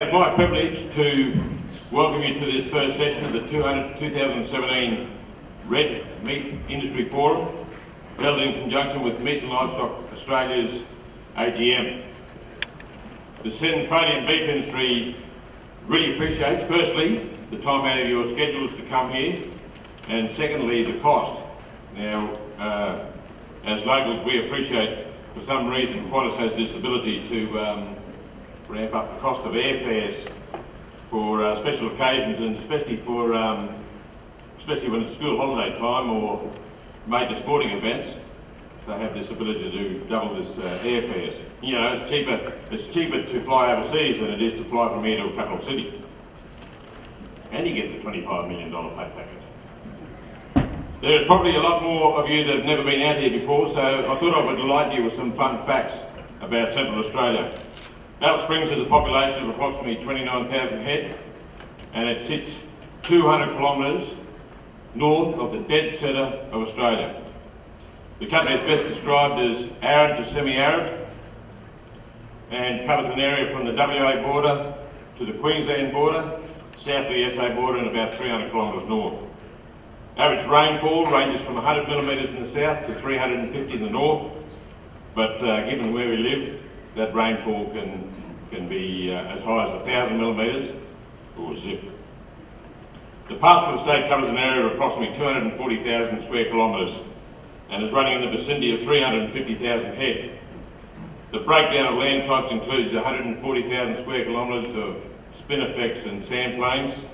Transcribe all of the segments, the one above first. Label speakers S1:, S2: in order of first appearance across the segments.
S1: It's my privilege to welcome you to this first session of the 2017 Red Meat Industry Forum, held in conjunction with Meat and Livestock Australia's AGM. The Centralian beef industry really appreciates, firstly, the time out of your schedules to come here, and secondly, the cost. Now, as locals, we appreciate, for some reason, Qantas has this ability to ramp up the cost of airfares for special occasions, and especially when it's school holiday time or major sporting events. They have this ability to double this airfares. You know, it's cheaper to fly overseas than it is to fly from here to a capital city. And he gets a $25 million pay packet. There's probably a lot more of you that have never been out here before, so I thought I would delight you with some fun facts about Central Australia. Alice Springs has a population of approximately 29,000 head, and it sits 200 kilometres north of the dead centre of Australia. The country is best described as arid to semi-arid, and covers an area from the WA border to the Queensland border, south of the SA border, and about 300 kilometres north. Average rainfall ranges from 100 millimetres in the south to 350 in the north, but given where we live, that rainfall can be as high as 1,000 millimetres or zip. The pastoral estate covers an area of approximately 240,000 square kilometres and is running in the vicinity of 350,000 head. The breakdown of land types includes 140,000 square kilometres of spinifex and sand plains,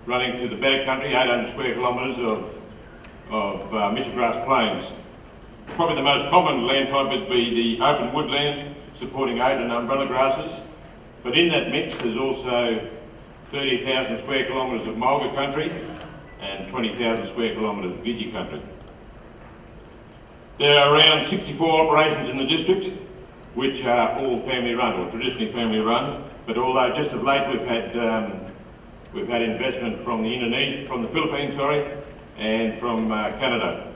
S1: running to the better country, 800 square kilometres of Mitchellgrass plains. Probably the most common land type would be the open woodland, supporting oat and umbrella grasses, but in that mix there's also 30,000 square kilometres of mulga country and 20,000 square kilometres of Gidgee country. There are around 64 operations in the district, which are all family run, or traditionally family run, but although just of late we've had investment from the Philippines, and from Canada.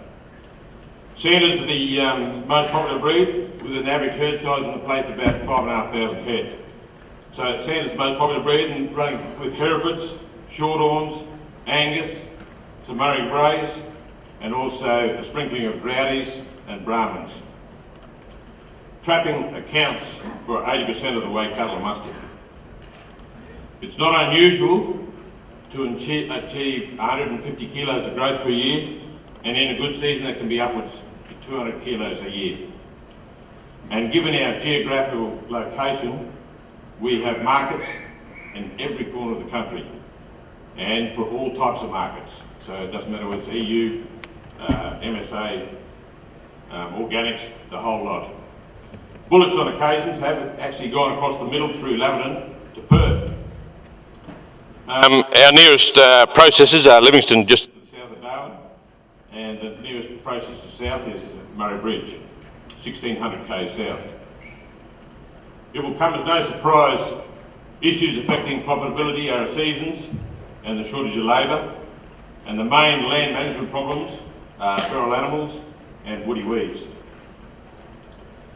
S1: Sanders are the most popular breed, with an average herd size in the place of about 5,500 head. So Sanders is the most popular breed, and running with Herefords, Shorthorns, Angus, some Murray Greys, and also a sprinkling of Droughties and Brahmans. Trapping accounts for 80% of the way cattle are mustered. It's not unusual to achieve 150 kilos of growth per year, and in a good season that can be upwards to 200 kilos a year. And given our geographical location, we have markets in every corner of the country, and for all types of markets. So it doesn't matter whether it's EU, MSA, organics, the whole lot. Bullocks on occasions have actually gone across the middle through Laverton to Perth. Our nearest processors are Livingston, just to the south of Darwin, and the nearest processor south is Murray Bridge, 1,600 k's south. It will come as no surprise, issues affecting profitability are seasons and the shortage of labour, and the main land management problems are feral animals and woody weeds.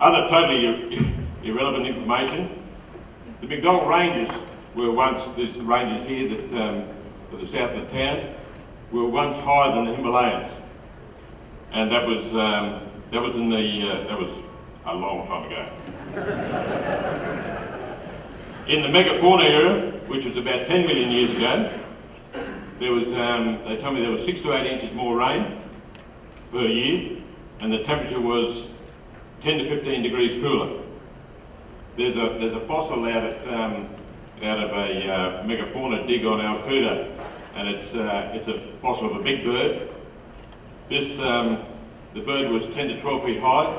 S1: Other totally irrelevant information: the McDonald Ranges were once, there's the ranges here that to the south of the town, were once higher than the Himalayas, and that was a long time ago. In the megafauna era, which was about 10 million years ago, there was, they told me there was 6 to 8 inches more rain per year, and the temperature was 10 to 15 degrees cooler. There's a fossil out of a megafauna dig on Alcuda, and it's a fossil of a big bird. The bird was 10 to 12 feet high.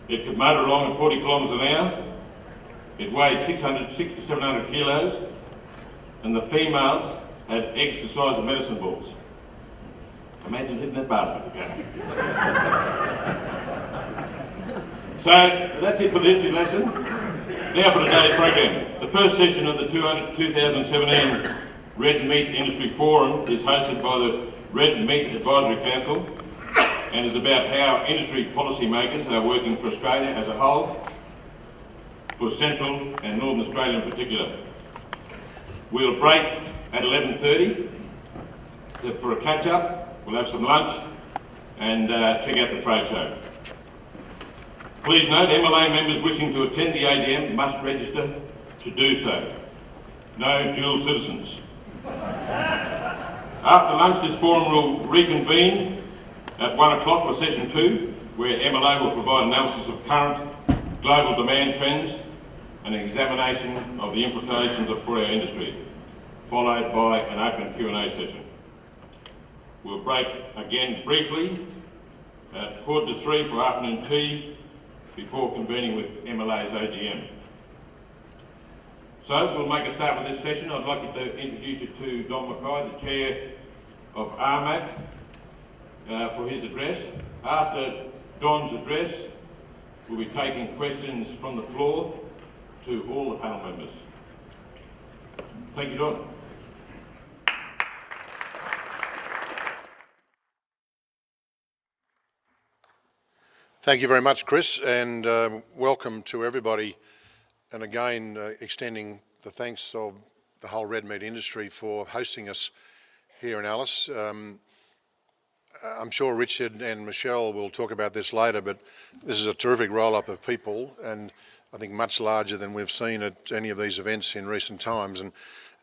S1: It could motor along at 40 kilometres an hour. It weighed 6 to 700 kilos, and the females had eggs the size of medicine balls. Imagine hitting that basket again. So that's it for the history lesson. Now for today's program. The first session of the 2017 Red Meat Industry Forum is hosted by the Red Meat Advisory Council, and is about how industry policymakers are working for Australia as a whole, for for Central and Northern Australia in particular. We'll break at 11:30 for a catch-up. We'll have some lunch and check out the trade show. Please note, MLA members wishing to attend the AGM must register to do so. No dual citizens. After lunch, this forum will reconvene at 1 o'clock for session 2, where MLA will provide analysis of current global demand trends and an examination of the implications for our industry, followed by an open Q&A session. We'll break again briefly at 2:45 for afternoon tea before convening with MLA's AGM. So we'll make a start with this session. I'd like to introduce you to Don Mackay, the Chair of RMAC, for his address. After Don's address, we'll be taking questions from the floor to all the panel members. Thank you, Don.
S2: Thank you very much, Chris, and welcome to everybody. And again, extending the thanks of the whole red meat industry for hosting us here in Alice. I'm sure Richard and Michelle will talk about this later, but this is a terrific roll-up of people, and I think much larger than we've seen at any of these events in recent times.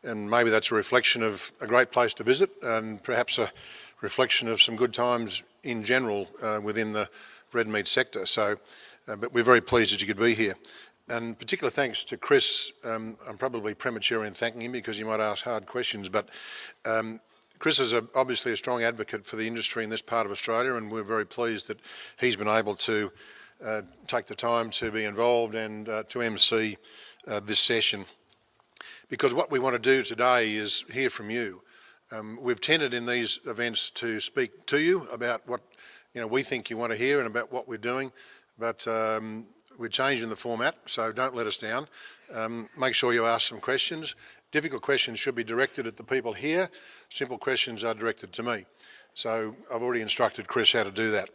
S2: And maybe that's a reflection of a great place to visit, and perhaps a reflection of some good times in general within the red meat sector. So, but we're very pleased that you could be here. And particular thanks to Chris. I'm probably premature in thanking him because you might ask hard questions, but Chris is obviously a strong advocate for the industry in this part of Australia, and we're very pleased that he's been able to take the time to be involved and to MC this session. Because what we want to do today is hear from you. We've tended in these events to speak to you about what we think you want to hear and about what we're doing, but we're changing the format, so don't let us down. Make sure you ask some questions. Difficult questions should be directed at the people here. Simple questions are directed to me. So I've already instructed Chris how to do that.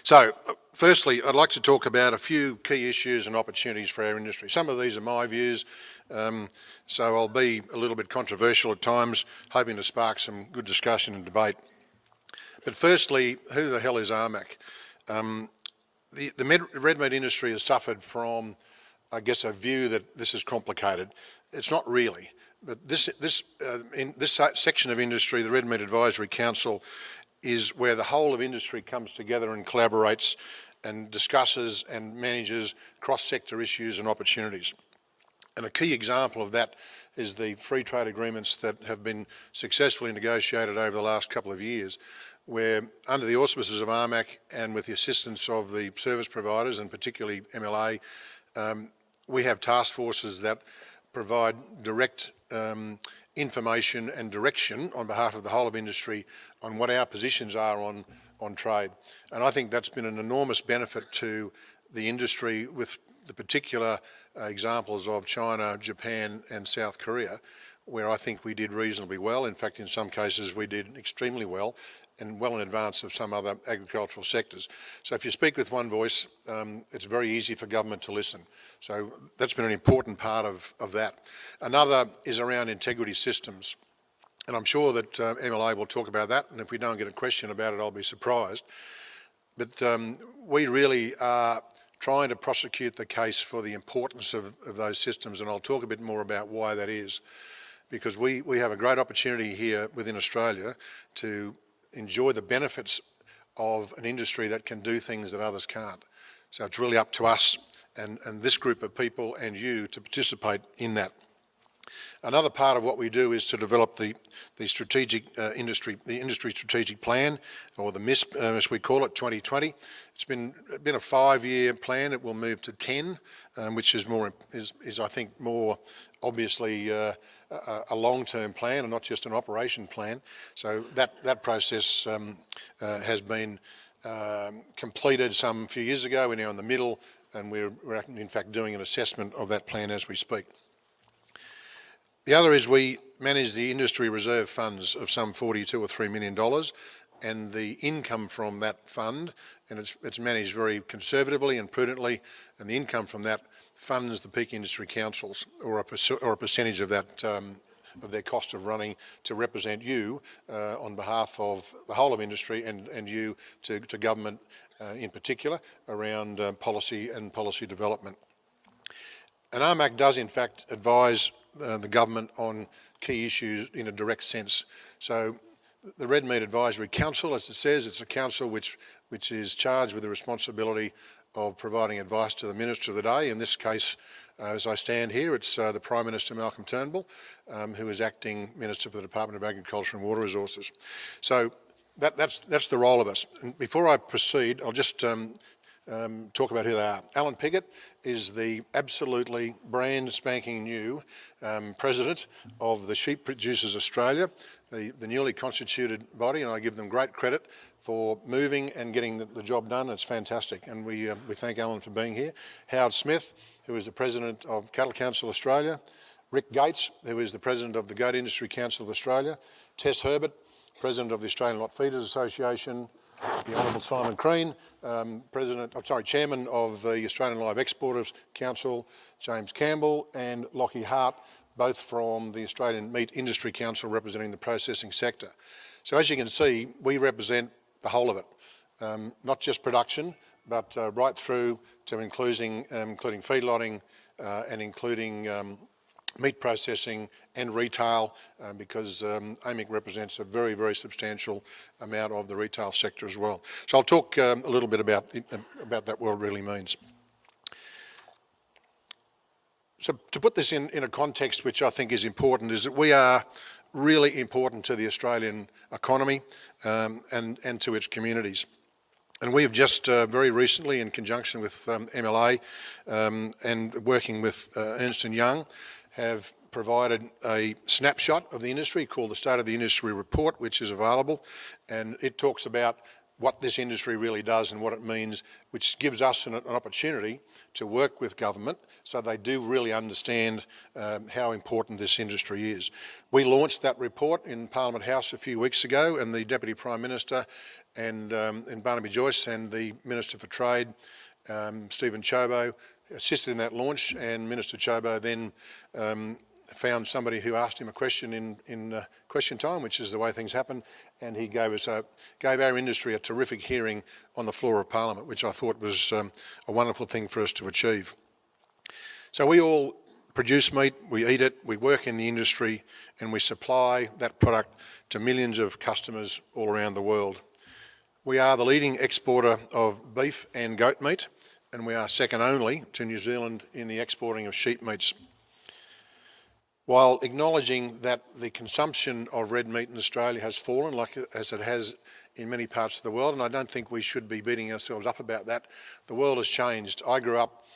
S2: So firstly, I'd like to talk about a few key issues and opportunities for our industry. Some of these are my views, so I'll be a little bit controversial at times, hoping to spark some good discussion and debate. But firstly, who the hell is RMAC? The red meat industry has suffered from, I guess, a view that this is complicated. It's not really. But in this section of industry, the Red Meat Advisory Council, is where the whole of industry comes together and collaborates and discusses and manages cross-sector issues and opportunities. And a key example of that is the free trade agreements that have been successfully negotiated over the last couple of years, where under the auspices of RMAC and with the assistance of the service providers and particularly MLA, we have task forces that provide direct information and direction on behalf of the whole of industry on what our positions are on trade. And I think that's been an enormous benefit to the industry, with the particular examples of China, Japan and South Korea, where I think we did reasonably well. In fact, in some cases we did extremely well, and well in advance of some other agricultural sectors. So if you speak with one voice, it's very easy for government to listen. So that's been an important part of that. Another is around integrity systems. And I'm sure that MLA will talk about that, and if we don't get a question about it, I'll be surprised. But we really are trying to prosecute the case for the importance of those systems, and I'll talk a bit more about why that is. Because we have a great opportunity here within Australia to enjoy the benefits of an industry that can do things that others can't. So it's really up to us and this group of people and you to participate in that. Another part of what we do is to develop the strategic industry strategic plan, or the MISP as we call it, 2020. It's been a 5-year plan. It will move to 10, which is I think more obviously a long-term plan and not just an operation plan. So that process has been completed some few years ago. We're now in the middle, and we're in fact doing an assessment of that plan as we speak. The other is we manage the industry reserve funds of some $42 or $43 million, and the income from that fund, and it's managed very conservatively and prudently, and the income from that funds the peak industry councils, or a percentage of that, of their cost of running, to represent you on behalf of the whole of industry and you to government in particular around policy and policy development. And RMAC does in fact advise the government on key issues in a direct sense. So the Red Meat Advisory Council, as it says, it's a council which is charged with the responsibility of providing advice to the Minister of the day. In this case, as I stand here, it's the Prime Minister Malcolm Turnbull, who is acting Minister for the Department of Agriculture and Water Resources. So that's the role of us. And before I proceed, I'll just talk about who they are. Alan Piggott is the absolutely brand spanking new President of the Sheep Producers Australia, the newly constituted body, and I give them great credit for moving and getting the job done. It's fantastic, and we thank Alan for being here. Howard Smith, who is the President of Cattle Council Australia. Rick Gates, who is the President of the Goat Industry Council of Australia. Tess Herbert, President of the Australian Lot Feeders Association. The Honourable Simon Crean, Chairman of the Australian Live Exporters Council. James Campbell and Lockie Hart, both from the Australian Meat Industry Council, representing the processing sector. So as you can see, we represent the whole of it, not just production, but right through to including feedlotting and including meat processing and retail, because AMIC represents a very, very substantial amount of the retail sector as well. So I'll talk a little bit about that, what it really means. So to put this in a context which I think is important, is that we are really important to the Australian economy and to its communities. And we have just very recently, in conjunction with MLA and working with Ernst & Young, have provided a snapshot of the industry called the State of the Industry Report, which is available, and it talks about what this industry really does and what it means, which gives us an opportunity to work with government so they do really understand how important this industry is. We launched that report in Parliament House a few weeks ago, and the Deputy Prime Minister and Barnaby Joyce and the Minister for Trade, Stephen Chobo, assisted in that launch, and Minister Chobo then found somebody who asked him a question in question time, which is the way things happen, and he gave our industry a terrific hearing on the floor of Parliament, which I thought was a wonderful thing for us to achieve. So we all produce meat, we eat it, we work in the industry, and we supply that product to millions of customers all around the world. We are the leading exporter of beef and goat meat, and we are second only to New Zealand in the exporting of sheep meats. While acknowledging that the consumption of red meat in Australia has fallen, as it has in many parts of the world, and I don't think we should be beating ourselves up about that. The world has changed. I grew up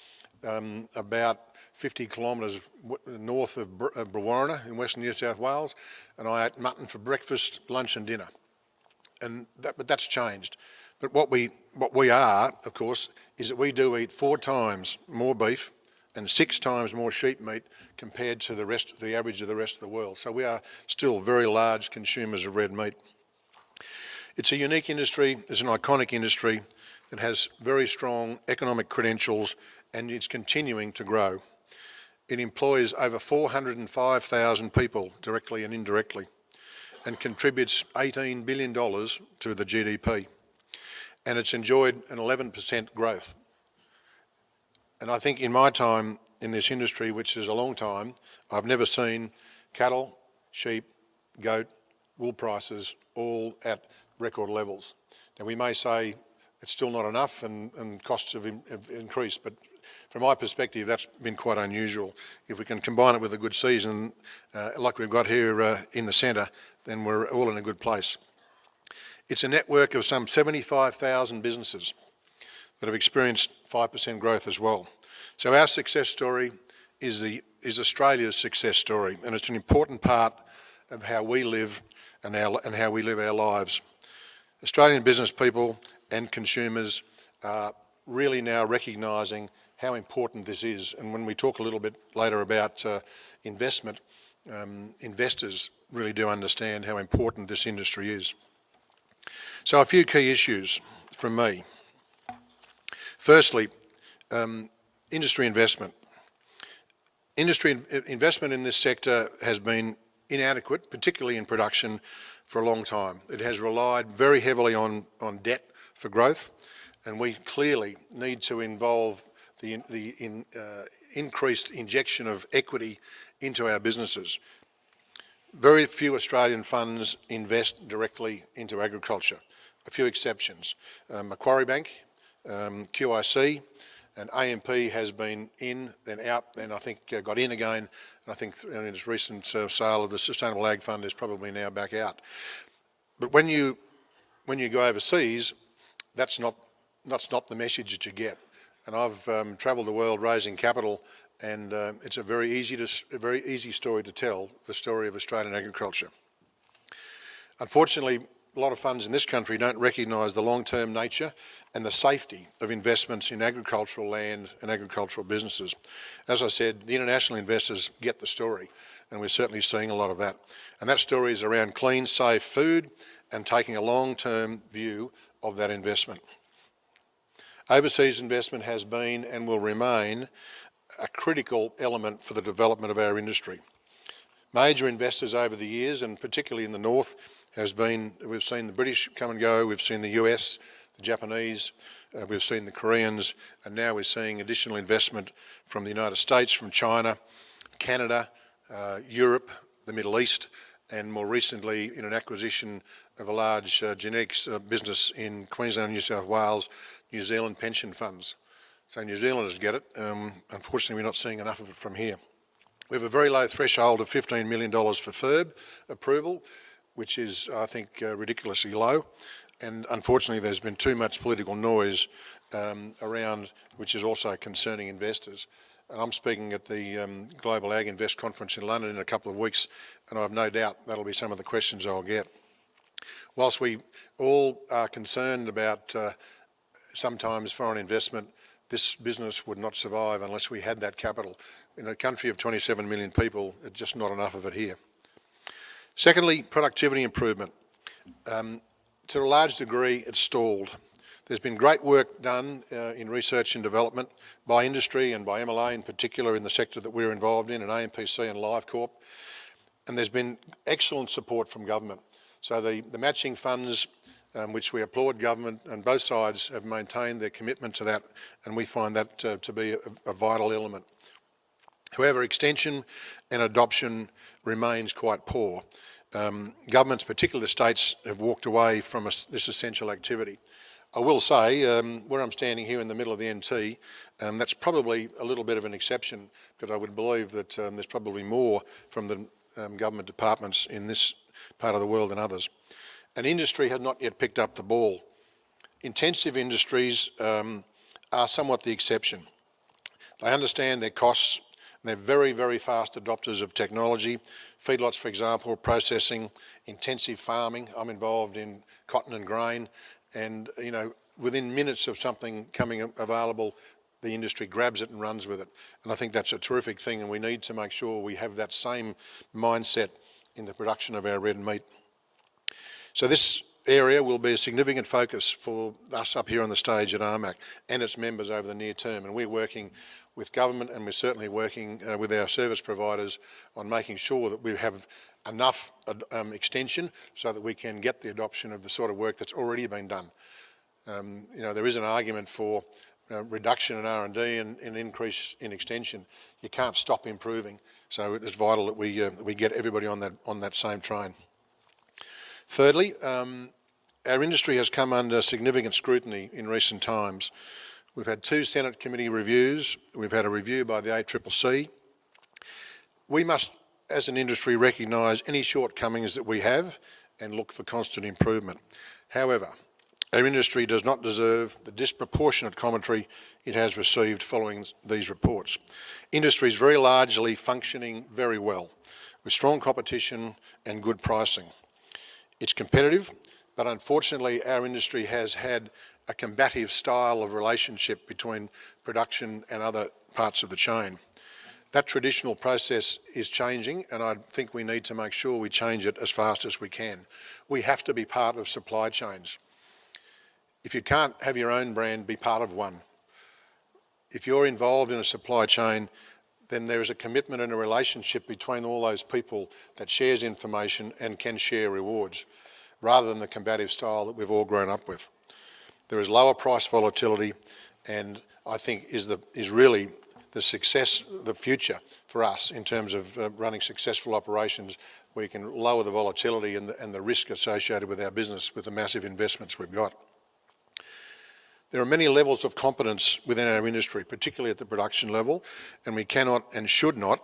S2: about 50 kilometres north of Brewarrina in Western New South Wales, and I ate mutton for breakfast, lunch and dinner. But that's changed. But what we are, of course, is that we do eat 4 times more beef and 6 times more sheep meat compared to the average of the rest of the world. So we are still very large consumers of red meat. It's a unique industry, it's an iconic industry that has very strong economic credentials, and it's continuing to grow. It employs over 405,000 people, directly and indirectly, and contributes $18 billion to the GDP. And it's enjoyed an 11% growth. And I think in my time in this industry, which is a long time, I've never seen cattle, sheep, goat, wool prices all at record levels. Now we may say it's still not enough and costs have increased, but from my perspective that's been quite unusual. If we can combine it with a good season like we've got here in the centre, then we're all in a good place. It's a network of some 75,000 businesses that have experienced 5% growth as well. So our success story is Australia's success story, and it's an important part of how we live and how we live our lives. Australian business people and consumers are really now recognising how important this is, and when we talk a little bit later about investment, investors really do understand how important this industry is. So a few key issues from me. Firstly, industry investment. Investment in this sector has been inadequate, particularly in production, for a long time. It has relied very heavily on debt for growth, and we clearly need to involve the increased injection of equity into our businesses. Very few Australian funds invest directly into agriculture. A few exceptions. Macquarie Bank, QIC, and AMP has been in, then out, and I think got in again. And I think in its recent sale of the Sustainable Ag Fund is probably now back out. But when you go overseas, that's not the message that you get. And I've travelled the world raising capital, and it's a very easy story to tell, the story of Australian agriculture. Unfortunately, a lot of funds in this country don't recognise the long-term nature and the safety of investments in agricultural land and agricultural businesses. As I said, the international investors get the story, and we're certainly seeing a lot of that. And that story is around clean, safe food and taking a long-term view of that investment. Overseas investment has been and will remain a critical element for the development of our industry. Major investors over the years, and particularly in the north, we've seen the British come and go, we've seen the US, the Japanese, we've seen the Koreans, and now we're seeing additional investment from the United States, from China, Canada, Europe, the Middle East, and more recently in an acquisition of a large genetics business in Queensland and New South Wales, New Zealand pension funds. So New Zealanders get it. Unfortunately, we're not seeing enough of it from here. We have a very low threshold of $15 million for FIRB approval, which is, I think, ridiculously low. And unfortunately, there's been too much political noise around, which is also concerning investors. And I'm speaking at the Global Ag Invest Conference in London in a couple of weeks, and I have no doubt that'll be some of the questions I'll get. Whilst we all are concerned about sometimes foreign investment, this business would not survive unless we had that capital. In a country of 27 million people, there's just not enough of it here. Secondly, productivity improvement. To a large degree, it's stalled. There's been great work done in research and development by industry and by MLA in particular in the sector that we're involved in, and AMPC and LiveCorp. And there's been excellent support from government. So the matching funds, which we applaud government, and both sides have maintained their commitment to that, and we find that to be a vital element. However, extension and adoption remains quite poor. Governments, particularly the states, have walked away from this essential activity. I will say, where I'm standing here in the middle of the NT, that's probably a little bit of an exception, because I would believe that there's probably more from the government departments in this part of the world than others. And industry has not yet picked up the ball. Intensive industries are somewhat the exception. They understand their costs. They're very, very fast adopters of technology. Feedlots, for example, processing, intensive farming. I'm involved in cotton and grain, and within minutes of something coming available, the industry grabs it and runs with it. And I think that's a terrific thing, and we need to make sure we have that same mindset in the production of our red meat. So this area will be a significant focus for us up here on the stage at ARMAC and its members over the near term, and we're working with government, and we're certainly working with our service providers on making sure that we have enough extension so that we can get the adoption of the sort of work that's already been done. There is an argument for reduction in R&D and increase in extension. You can't stop improving, so it's vital that we get everybody on that same train. Thirdly, our industry has come under significant scrutiny in recent times. We've had 2 Senate committee reviews. We've had a review by the ACCC. We must, as an industry, recognise any shortcomings that we have and look for constant improvement. However, our industry does not deserve the disproportionate commentary it has received following these reports. Industry is very largely functioning very well, with strong competition and good pricing. It's competitive, but unfortunately our industry has had a combative style of relationship between production and other parts of the chain. That traditional process is changing, and I think we need to make sure we change it as fast as we can. We have to be part of supply chains. If you can't have your own brand, be part of one. If you're involved in a supply chain, then there is a commitment and a relationship between all those people that shares information and can share rewards, rather than the combative style that we've all grown up with. There is lower price volatility, and I think is really the success, the future for us in terms of running successful operations, where you can lower the volatility and the risk associated with our business with the massive investments we've got. There are many levels of competence within our industry, particularly at the production level, and we cannot and should not,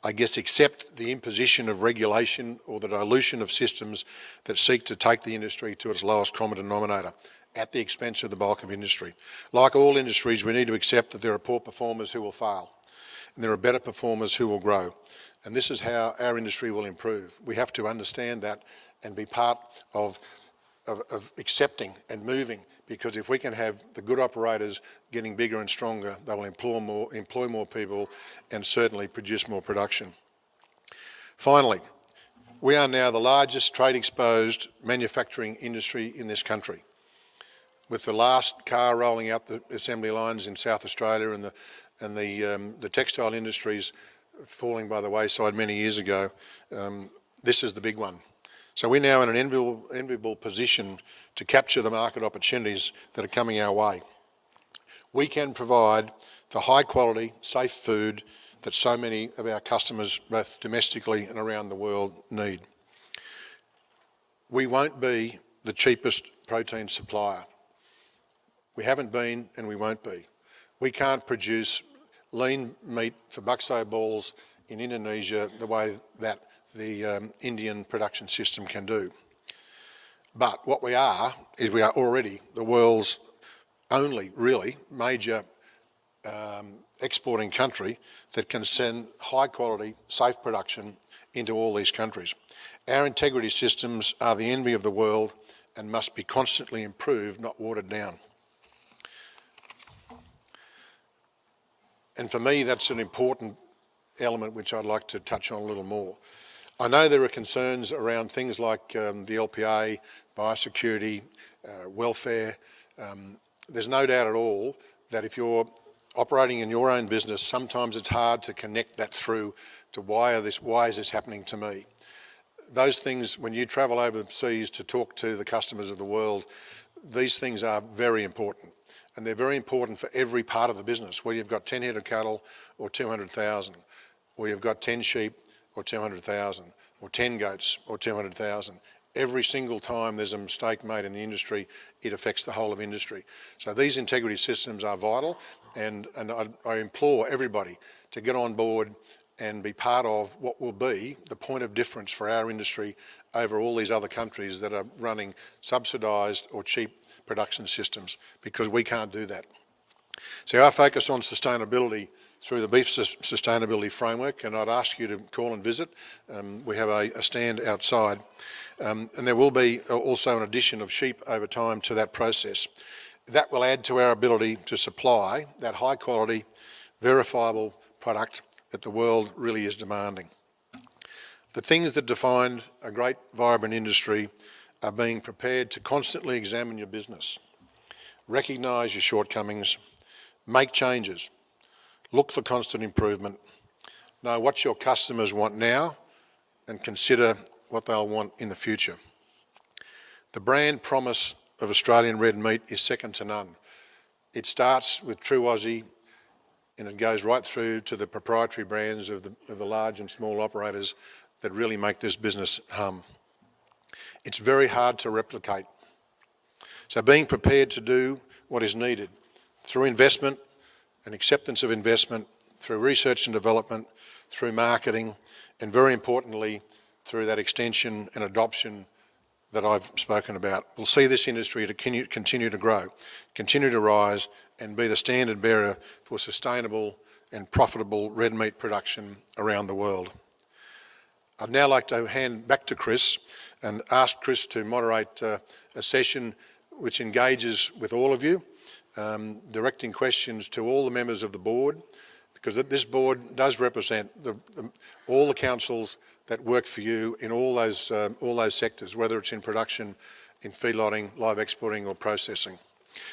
S2: accept the imposition of regulation or the dilution of systems that seek to take the industry to its lowest common denominator at the expense of the bulk of industry. Like all industries, we need to accept that there are poor performers who will fail, and there are better performers who will grow. And this is how our industry will improve. We have to understand that and be part of accepting and moving, because if we can have the good operators getting bigger and stronger, they will employ more people and certainly produce more production. Finally, we are now the largest trade-exposed manufacturing industry in this country. With the last car rolling out the assembly lines in South Australia and the textile industries falling by the wayside many years ago, this is the big one. So we're now in an enviable position to capture the market opportunities that are coming our way. We can provide the high quality, safe food that so many of our customers, both domestically and around the world, need. We won't be the cheapest protein supplier. We haven't been and we won't be. We can't produce lean meat for buckseye balls in Indonesia the way that the Indian production system can do. But what we are is we are already the world's only really major exporting country that can send high quality, safe production into all these countries. Our integrity systems are the envy of the world and must be constantly improved, not watered down. And for me, that's an important element which I'd like to touch on a little more. I know there are concerns around things like the LPA, biosecurity, welfare. There's no doubt at all that if you're operating in your own business, sometimes it's hard to connect that through to why is this happening to me? Those things, when you travel overseas to talk to the customers of the world, these things are very important. And they're very important for every part of the business, whether you've got 10 head of cattle or 200,000, or you've got 10 sheep or 200,000, or 10 goats or 200,000. Every single time there's a mistake made in the industry, it affects the whole of industry. So these integrity systems are vital, and I implore everybody to get on board and be part of what will be the point of difference for our industry over all these other countries that are running subsidised or cheap production systems, because we can't do that. So our focus on sustainability through the Beef Sustainability Framework, and I'd ask you to call and visit. We have a stand outside, and there will be also an addition of sheep over time to that process. That will add to our ability to supply that high quality, verifiable product that the world really is demanding. The things that define a great, vibrant industry are being prepared to constantly examine your business, recognise your shortcomings, make changes, look for constant improvement, know what your customers want now, and consider what they'll want in the future. The brand promise of Australian red meat is second to none. It starts with True Aussie, and it goes right through to the proprietary brands of the large and small operators that really make this business hum. It's very hard to replicate. So being prepared to do what is needed through investment and acceptance of investment, through research and development, through marketing, and very importantly, through that extension and adoption that I've spoken about, will see this industry to continue to grow, continue to rise, and be the standard bearer for sustainable and profitable red meat production around the world. I'd now like to hand back to Chris and ask Chris to moderate a session which engages with all of you, directing questions to all the members of the board, because this board does represent all the councils that work for you in all those sectors, whether it's in production, in feedlotting, live exporting or processing.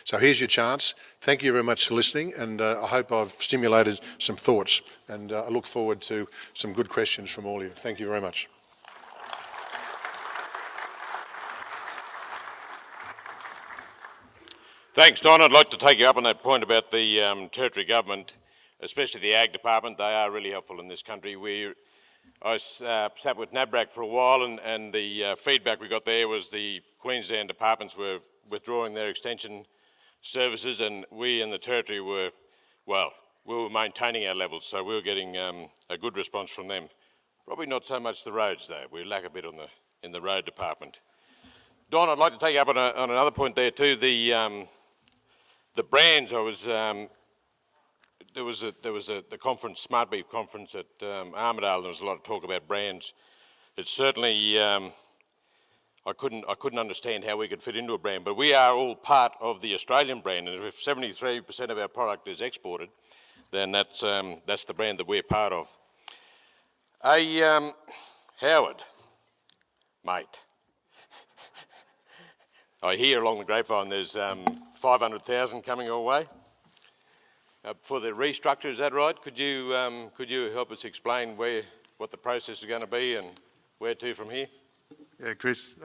S2: So here's your chance. Thank you very much for listening, and I hope I've stimulated some thoughts, and I look forward to some good questions from all of you. Thank you very much.
S1: Thanks, Don. I'd like to take you up on that point about the territory government, especially the Ag Department. They are really helpful in this country. I sat with NABRAC for a while, and the feedback we got there was the Queensland departments were withdrawing their extension services, and we in the territory were maintaining our levels, so we were getting a good response from them. Probably not so much the roads, though. We lack a bit in the road department. Don, I'd like to take you up on another point there too. The brands. There was the conference, Smart Beef conference at Armidale. There was a lot of talk about brands. It's certainly I couldn't understand how we could fit into a brand, but we are all part of the Australian brand, and if 73% of our product is exported, then that's the brand that we're part of. Howard, mate, I hear along the grapevine there's 500,000 coming our way for the restructure. Is that right? Could you help us explain what the process is going to be and where to from here?
S3: Yeah, Chris,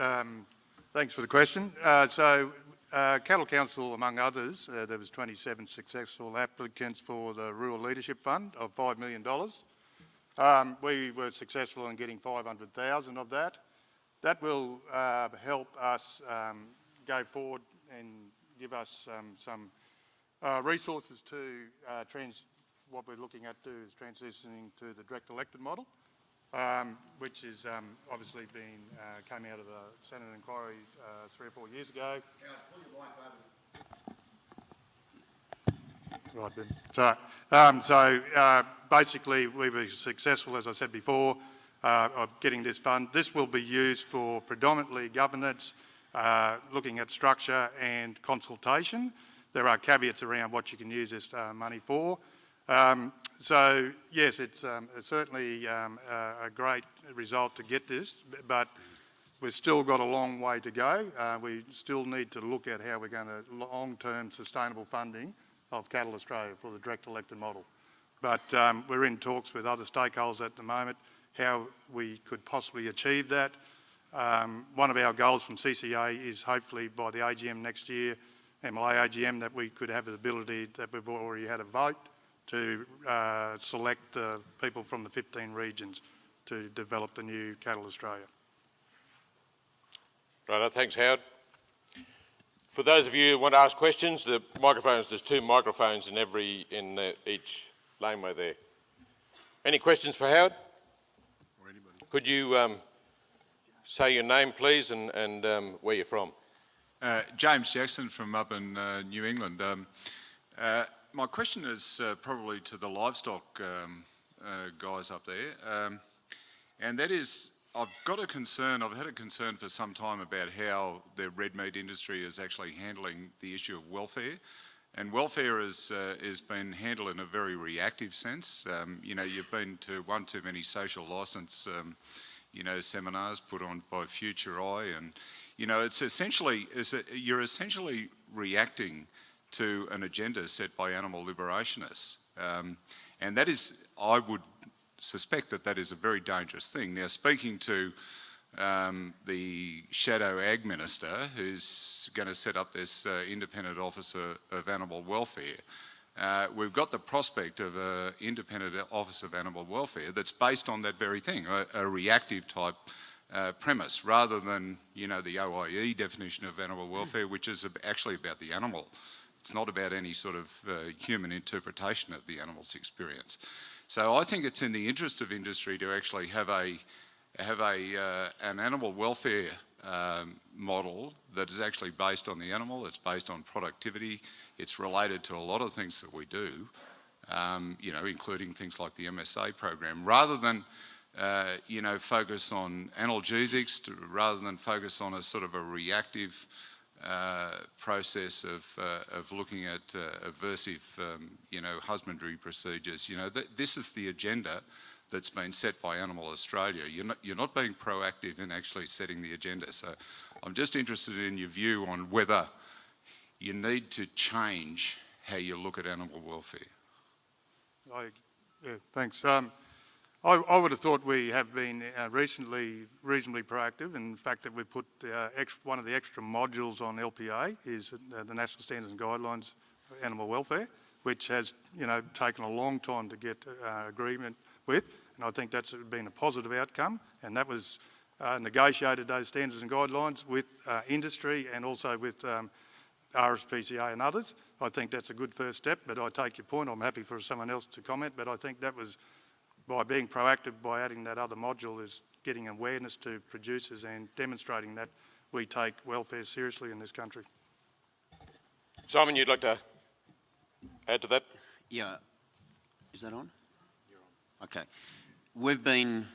S3: thanks for the question. Cattle Council, among others, there was 27 successful applicants for the Rural Leadership Fund of $5 million. We were successful in getting 500,000 of that. That will help us go forward and give us some resources to what we're looking at is transitioning to the direct elected model, which is obviously came out of the Senate inquiry 3 or 4 years ago. Right, Ben. So basically we were successful, as I said before, of getting this fund. This will be used for predominantly governance, looking at structure and consultation. There are caveats around what you can use this money for. So yes, it's certainly a great result to get this, but we've still got a long way to go. We still need to look at how we're going to long-term sustainable funding of Cattle Australia for the direct elected model. But we're in talks with other stakeholders at the moment how we could possibly achieve that. One of our goals from CCA is hopefully by the AGM next year, MLA AGM, that we could have the ability that we've already had a vote to select the people from the 15 regions to develop the new Cattle Australia.
S1: Right, thanks Howard. For those of you who want to ask questions, the microphones, there's 2 microphones in each laneway there. Any questions for Howard?
S2: Or anybody?
S1: Could you say your name please and where you're from?
S4: James Jackson from up in New England. My question is probably to the livestock guys up there, and that is, I've had a concern for some time about how the red meat industry is actually handling the issue of welfare. And welfare is been handled in a very reactive sense. You've been to one too many social licence, seminars put on by Future Eye, and you're essentially reacting to an agenda set by animal liberationists, and that is, I would suspect that is a very dangerous thing. Now, speaking to the shadow ag minister who's going to set up this independent officer of animal welfare, we've got the prospect of an independent office of animal welfare that's based on that very thing, a reactive type premise, rather than the OIE definition of animal welfare, which is actually about the animal. It's not about any sort of human interpretation of the animal's experience. So I think it's in the interest of industry to actually have an animal welfare model that is actually based on the animal. It's based on productivity. It's related to a lot of things that we do, including things like the MSA program, rather than focus on analgesics, rather than focus on a sort of a reactive process of looking at aversive, husbandry procedures. This is the agenda that's been set by Animal Australia. You're not being proactive in actually setting the agenda. So I'm just interested in your view on whether, you need to change how you look at animal welfare.
S3: Yeah, thanks. I would have thought we have been recently reasonably proactive. In fact, that we put one of the extra modules on LPA is the National Standards and Guidelines for Animal Welfare, which has taken a long time to get agreement with, and I think that's been a positive outcome. And that was negotiated, those standards and guidelines, with industry and also with RSPCA and others. I think that's a good first step, but I take your point. I'm happy for someone else to comment, but I think that was, by being proactive, by adding that other module, is getting awareness to producers and demonstrating that we take welfare seriously in this country.
S1: Simon, you'd like to add to that?
S5: Yeah. Is that on? You're on. Okay. We've been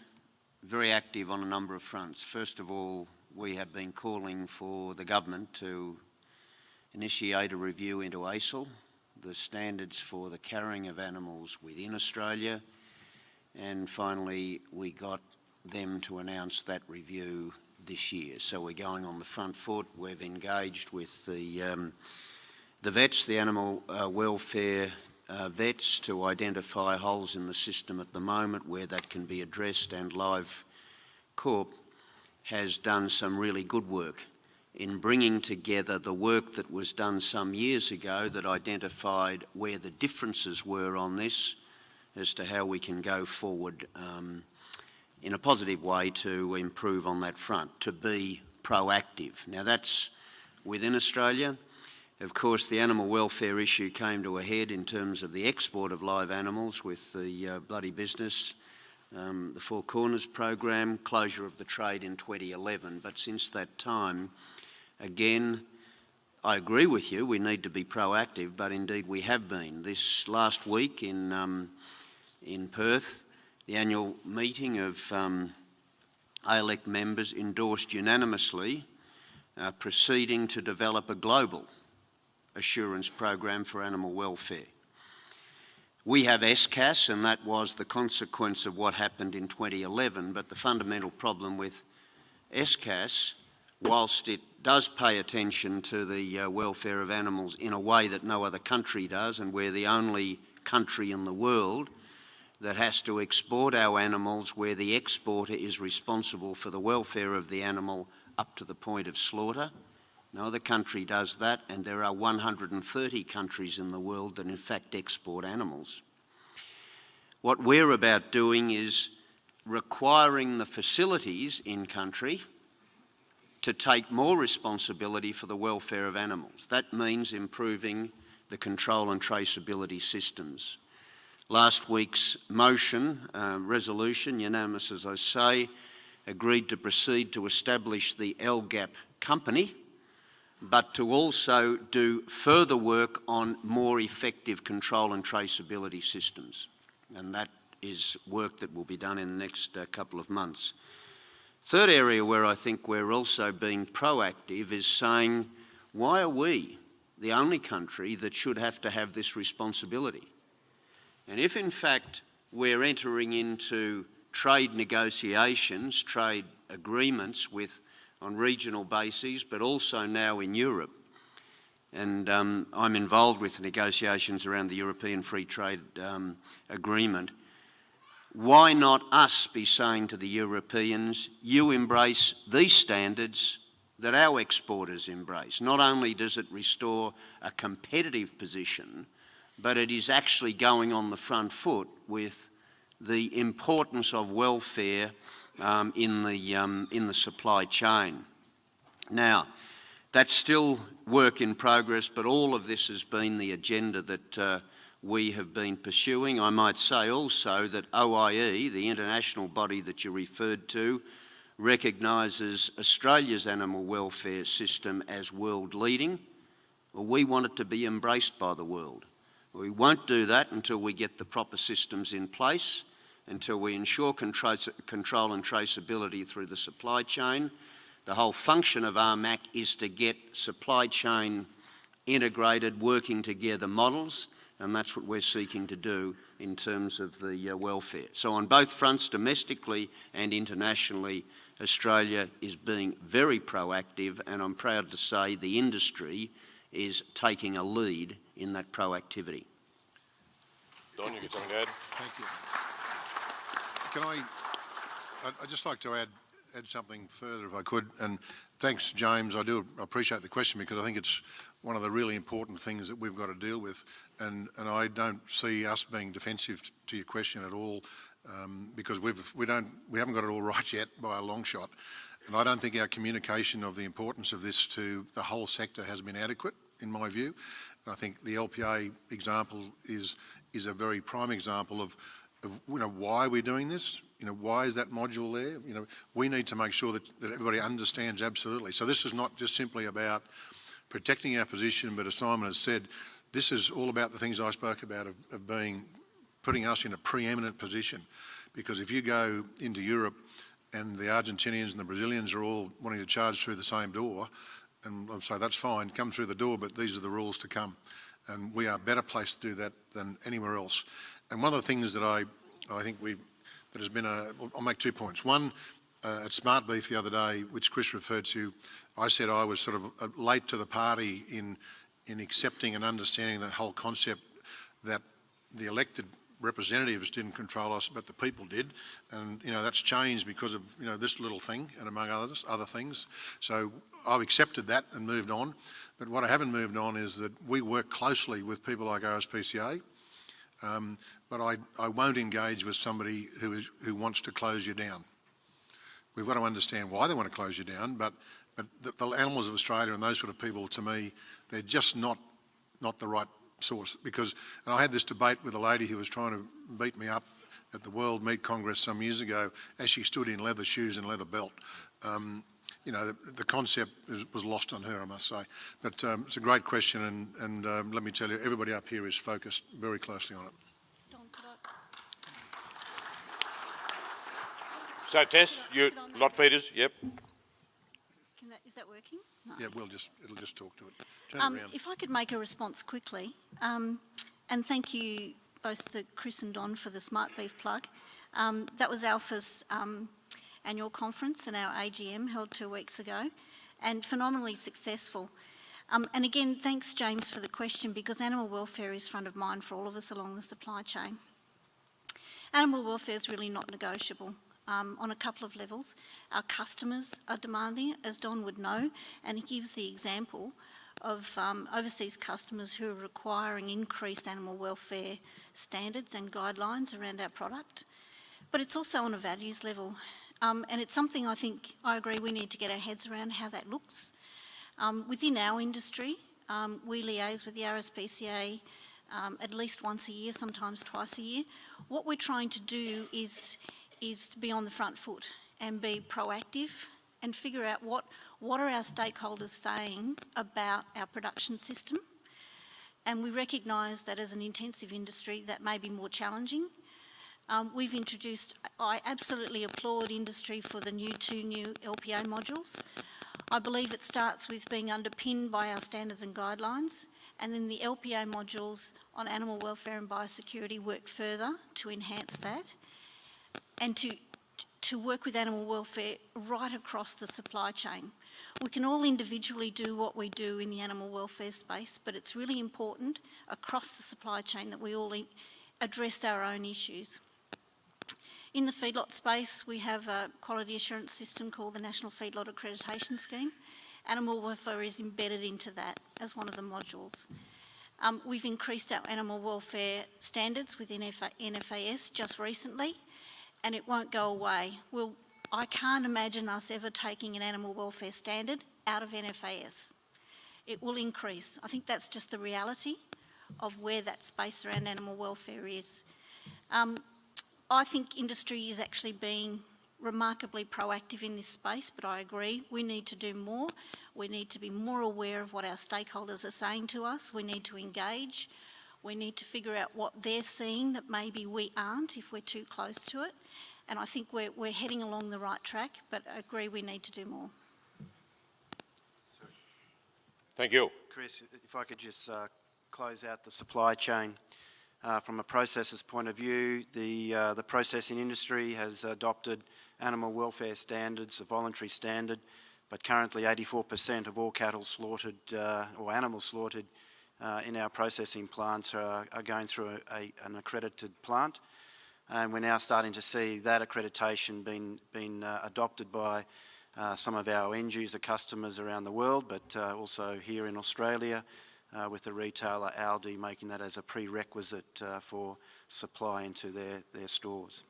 S5: very active on a number of fronts. First of all, we have been calling for the government to initiate a review into ACIL, the standards for the carrying of animals within Australia, and finally we got them to announce that review this year. So we're going on the front foot. We've engaged with the vets, the animal welfare vets, to identify holes in the system at the moment where that can be addressed, and Live Corp has done some really good work in bringing together the work that was done some years ago that identified where the differences were on this, as to how we can go forward in a positive way to improve on that front, to be proactive. Now that's within Australia. Of course, the animal welfare issue came to a head in terms of the export of live animals with the bloody business, the Four Corners program, closure of the trade in 2011. But since that time, again, I agree with you, we need to be proactive, but indeed we have been. This last week in Perth, the annual meeting of ALEC members endorsed unanimously proceeding to develop a global assurance program for animal welfare. We have SCAS, and that was the consequence of what happened in 2011, but the fundamental problem with SCAS, whilst it does pay attention to the welfare of animals in a way that no other country does, and we're the only country in the world that has to export our animals where the exporter is responsible for the welfare of the animal up to the point of slaughter. No other country does that, and there are 130 countries in the world that in fact export animals. What we're about doing is requiring the facilities in country to take more responsibility for the welfare of animals. That means improving the control and traceability systems. Last week's motion, resolution, unanimous as I say, agreed to proceed to establish the LGAP company, but to also do further work on more effective control and traceability systems. And that is work that will be done in the next couple of months. Third area where I think we're also being proactive is saying, why are we the only country that should have to have this responsibility? And if in fact we're entering into trade negotiations, trade agreements on regional bases, but also now in Europe, and I'm involved with the negotiations around the European Free Trade Agreement, why not us be saying to the Europeans, you embrace these standards that our exporters embrace? Not only does it restore a competitive position, but it is actually going on the front foot with the importance of welfare in the supply chain. Now, that's still work in progress, but all of this has been the agenda that we have been pursuing. I might say also that OIE, the international body that you referred to, recognises Australia's animal welfare system as world leading. Well, we want it to be embraced by the world. We won't do that until we get the proper systems in place, until we ensure control and traceability through the supply chain. The whole function of RMAC is to get supply chain integrated, working together models, and that's what we're seeking to do in terms of the welfare. So on both fronts, domestically and internationally, Australia is being very proactive, and I'm proud to say the industry is taking a lead in that proactivity.
S1: Don, you got something to add?
S2: Thank you. I'd just like to add something further if I could, and thanks James, I do appreciate the question because I think it's one of the really important things that we've got to deal with, and I don't see us being defensive to your question at all, because we haven't got it all right yet by a long shot, and I don't think our communication of the importance of this to the whole sector has been adequate in my view, and I think the LPA example is a very prime example of why we're doing this. Why is that module there? We need to make sure that everybody understands absolutely. So this is not just simply about protecting our position, but as Simon has said, this is all about the things I spoke about of putting us in a preeminent position. Because if you go into Europe and the Argentinians and the Brazilians are all wanting to charge through the same door, and I'd say that's fine, come through the door, but these are the rules to come. And we are better placed to do that than anywhere else. And one of the things that I think that has been I'll make 2 points. One, at Smart Beef the other day, which Chris referred to, I said I was sort of late to the party in accepting and understanding the whole concept that the elected representatives didn't control us, but the people did. And, that's changed because of, this little thing and among other things. So I've accepted that and moved on. But what I haven't moved on is that we work closely with people like RSPCA, but I won't engage with somebody who wants to close you down. We've got to understand why they want to close you down, but the Animals of Australia and those sort of people, to me, they're just not the right source. Because, and I had this debate with a lady who was trying to beat me up at the World Meat Congress some years ago as she stood in leather shoes and leather belt. The concept was lost on her, I must say. But it's a great question, and let me tell you, everybody up here is focused very closely on it.
S1: So Tess, you lot feeders, yep.
S6: Is that working? No.
S2: Yeah, it'll just talk to it. Turn it around.
S6: If I could make a response quickly, and thank you both to Chris and Don for the Smart Beef plug. That was Alpha's annual conference and our AGM held 2 weeks ago, and phenomenally successful. And again, thanks James for the question, because animal welfare is front of mind for all of us along the supply chain. Animal welfare is really not negotiable. On a couple of levels. Our customers are demanding it, as Don would know, and he gives the example of overseas customers who are requiring increased animal welfare standards and guidelines around our product. But it's also on a values level, and it's something I agree we need to get our heads around how that looks. Within our industry, we liaise with the RSPCA at least once a year, sometimes twice a year. What we're trying to do is to be on the front foot and be proactive and figure out what are our stakeholders saying about our production system. And we recognise that as an intensive industry that may be more challenging. We've introduced, I absolutely applaud industry for the two new LPA modules. I believe it starts with being underpinned by our standards and guidelines, and then the LPA modules on animal welfare and biosecurity work further to enhance that, and to work with animal welfare right across the supply chain. We can all individually do what we do in the animal welfare space, but it's really important across the supply chain that we all address our own issues. In the feedlot space, we have a quality assurance system called the National Feedlot Accreditation Scheme. Animal welfare is embedded into that as one of the modules. We've increased our animal welfare standards within NFAS just recently, and it won't go away. I can't imagine us ever taking an animal welfare standard out of NFAS. It will increase. I think that's just the reality of where that space around animal welfare is. I think industry is actually being remarkably proactive in this space, but I agree we need to do more. We need to be more aware of what our stakeholders are saying to us. We need to engage. We need to figure out what they're seeing that maybe we aren't if we're too close to it. And I think we're heading along the right track, but I agree we need to do more.
S1: Thank you.
S7: Chris, if I could just close out the supply chain. From a processor's point of view, the processing industry has adopted animal welfare standards, a voluntary standard, but currently 84% of all cattle slaughtered or animals slaughtered in our processing plants are going through an accredited plant. And we're now starting to see that accreditation being adopted by some of our end user customers around the world, but also here in Australia, with the retailer Aldi making that as a prerequisite for supply into their stores.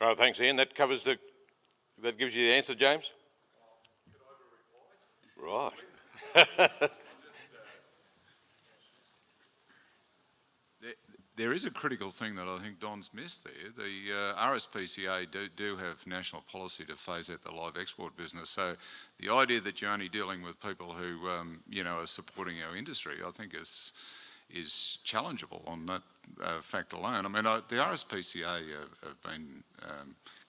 S1: All right, thanks, Ian. That gives you the answer, James? Right.
S4: There is a critical thing that I think Don's missed there. The RSPCA do have national policy to phase out the live export business. So the idea that you're only dealing with people who, are supporting our industry, I think is challengeable on that fact alone. I mean, the RSPCA have been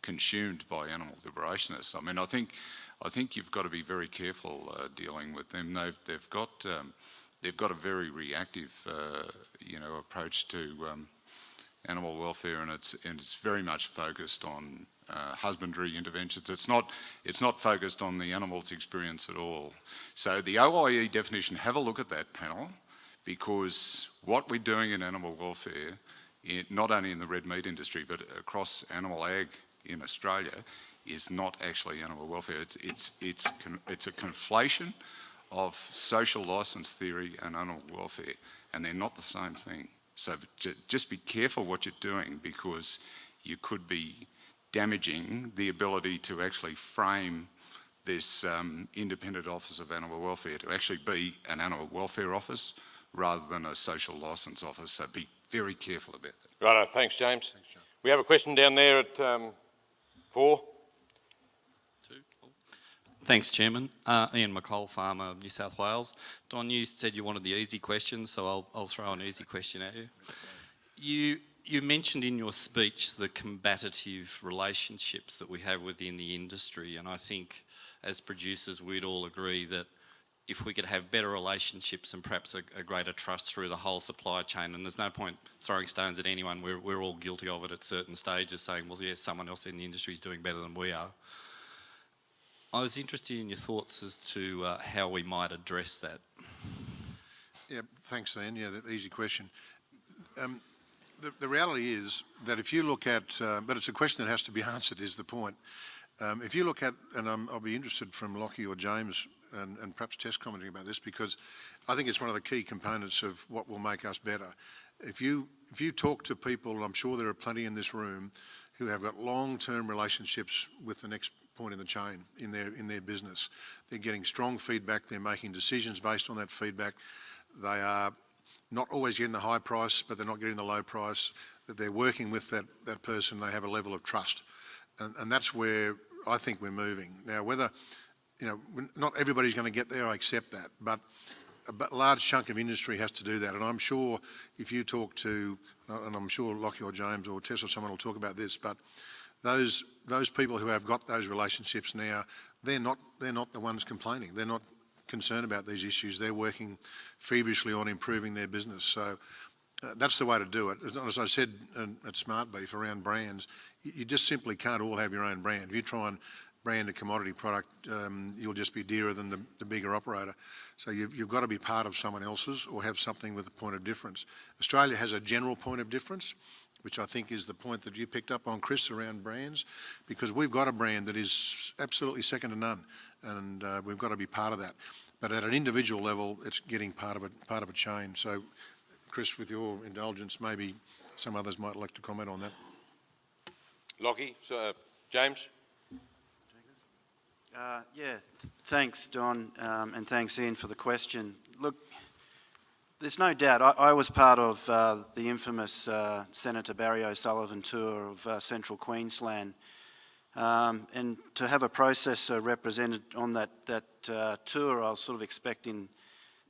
S4: consumed by animal liberationists. I mean, I think you've got to be very careful dealing with them. They've got a very reactive, approach to animal welfare, and it's very much focused on husbandry interventions. It's not focused on the animal's experience at all. So the OIE definition, have a look at that panel, because what we're doing in animal welfare, not only in the red meat industry but across animal ag in Australia, is not actually animal welfare. It's a conflation of social licence theory and animal welfare, and they're not the same thing. So just be careful what you're doing, because you could be damaging the ability to actually frame this independent office of animal welfare to actually be an animal welfare office rather than a social licence office. So be very careful about that.
S1: Right, thanks, James. We have a question down there at 4.
S8: Thanks, Chairman. Ian McColl, farmer, New South Wales. Don, you said you wanted the easy questions, so I'll throw an easy question at you. You mentioned in your speech the combative relationships that we have within the industry, and I think as producers we'd all agree that if we could have better relationships and perhaps a greater trust through the whole supply chain, and there's no point throwing stones at anyone, we're all guilty of it at certain stages, saying, well, yeah, someone else in the industry is doing better than we are. I was interested in your thoughts as to how we might address that.
S2: Yeah, thanks, Ian. Yeah, that easy question. The reality is that if you look at, but it's a question that has to be answered, is the point. If you look at, and I'll be interested from Lockie or James and perhaps Tess commenting about this, because I think it's one of the key components of what will make us better. If you talk to people, and I'm sure there are plenty in this room, who have got long-term relationships with the next point in the chain in their business. They're getting strong feedback, they're making decisions based on that feedback. They are not always getting the high price, but they're not getting the low price. That they're working with that person, they have a level of trust. And that's where I think we're moving. Now, whether, not everybody's going to get there, I accept that, but a large chunk of industry has to do that. And I'm sure if you talk to, and I'm sure Lockie or James or Tess or someone will talk about this, but those people who have got those relationships now, they're not the ones complaining. They're not concerned about these issues. They're working feverishly on improving their business. So that's the way to do it. As I said at Smart Beef around brands, you just simply can't all have your own brand. If you try and brand a commodity product, you'll just be dearer than the bigger operator. So you've got to be part of someone else's or have something with a point of difference. Australia has a general point of difference, which I think is the point that you picked up on, Chris, around brands, because we've got a brand that is absolutely second to none, and we've got to be part of that. But at an individual level, it's getting part of a chain. So, Chris, with your indulgence, maybe some others might like to comment on that.
S1: Lockie, James?
S7: Thanks, Don, and thanks, Ian, for the question. Look, there's no doubt, I was part of the infamous Senator Barry O'Sullivan tour of central Queensland, and to have a processor represented on that tour, I was sort of expecting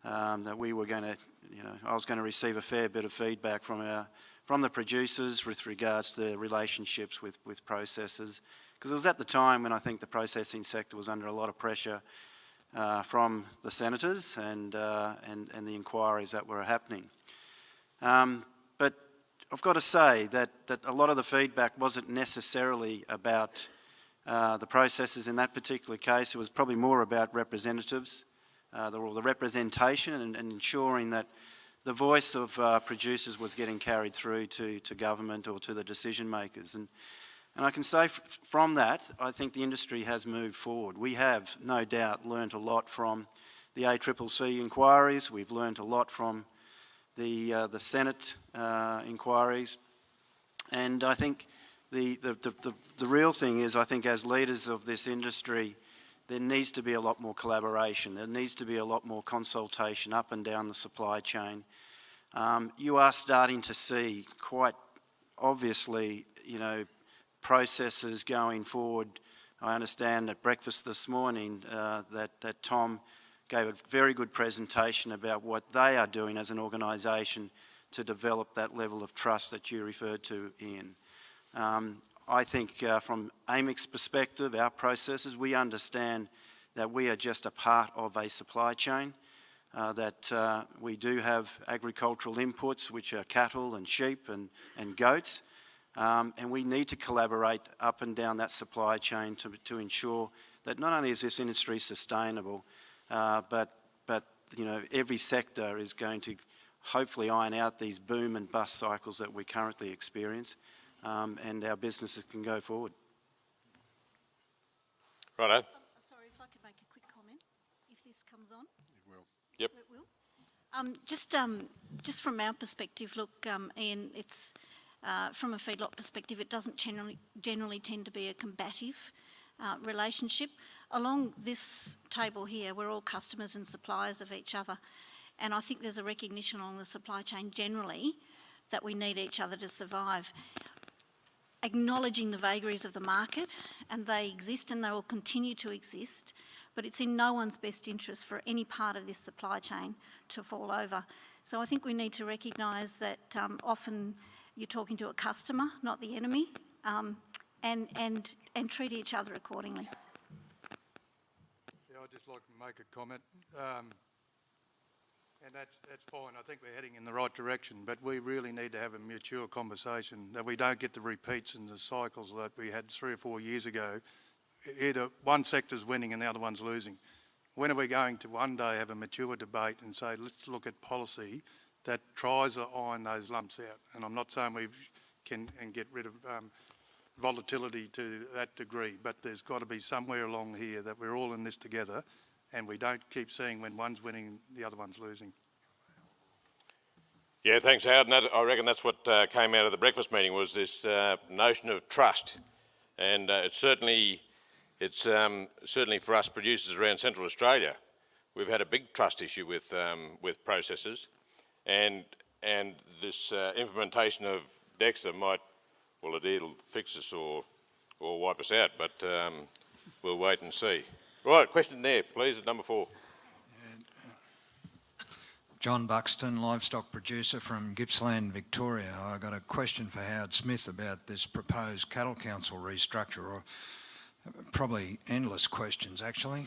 S7: that we were going to, I was going to receive a fair bit of feedback from the producers with regards to their relationships with processors, because it was at the time when I think the processing sector was under a lot of pressure from the senators and the inquiries that were happening. But I've got to say that a lot of the feedback wasn't necessarily about the processes in that particular case. It was probably more about representatives, the representation and ensuring that the voice of producers was getting carried through to government or to the decision makers. And I can say from that, I think the industry has moved forward. We have no doubt learnt a lot from the ACCC inquiries. We've learnt a lot from the Senate inquiries. And I think the real thing is, I think as leaders of this industry, there needs to be a lot more collaboration. There needs to be a lot more consultation up and down the supply chain. You are starting to see quite obviously, processes going forward. I understand at breakfast this morning that Tom gave a very good presentation about what they are doing as an organisation to develop that level of trust that you referred to, Ian. I think from AMIC's perspective, our processes, we understand that we are just a part of a supply chain, that we do have agricultural inputs, which are cattle and sheep and goats, and we need to collaborate up and down that supply chain to ensure that not only is this industry sustainable, but every sector is going to hopefully iron out these boom and bust cycles that we currently experience, and our businesses can go forward.
S1: Righto.
S6: Sorry, if I could make a quick comment, if this comes on.
S2: It will.
S1: Yep.
S6: It will. Just from our perspective, look, Ian, it's from a feedlot perspective, it doesn't generally tend to be a combative relationship. Along this table here, we're all customers and suppliers of each other, and I think there's a recognition along the supply chain generally that we need each other to survive. Acknowledging the vagaries of the market, and they exist and they will continue to exist, but it's in no one's best interest for any part of this supply chain to fall over. So I think we need to recognise that often you're talking to a customer, not the enemy, and treat each other accordingly.
S3: Yeah, I'd just like to make a comment. And that's fine. I think we're heading in the right direction, but we really need to have a mature conversation that we don't get the repeats and the cycles that we had 3 or 4 years ago. Either one sector's winning and the other one's losing. When are we going to one day have a mature debate and say, let's look at policy that tries to iron those lumps out? And I'm not saying we can get rid of volatility to that degree, but there's got to be somewhere along here that we're all in this together, and we don't keep seeing when one's winning, the other one's losing.
S1: Yeah, thanks, Howard. And I reckon that's what came out of the breakfast meeting, was this notion of trust. And it's certainly for us producers around Central Australia, we've had a big trust issue with processors, and this implementation of DEXA might, well, it'll fix us or wipe us out, but we'll wait and see. Right, question there, please, at number 4.
S9: John Buxton, livestock producer from Gippsland, Victoria. I've got a question for Howard Smith about this proposed cattle council restructure, or probably endless questions actually.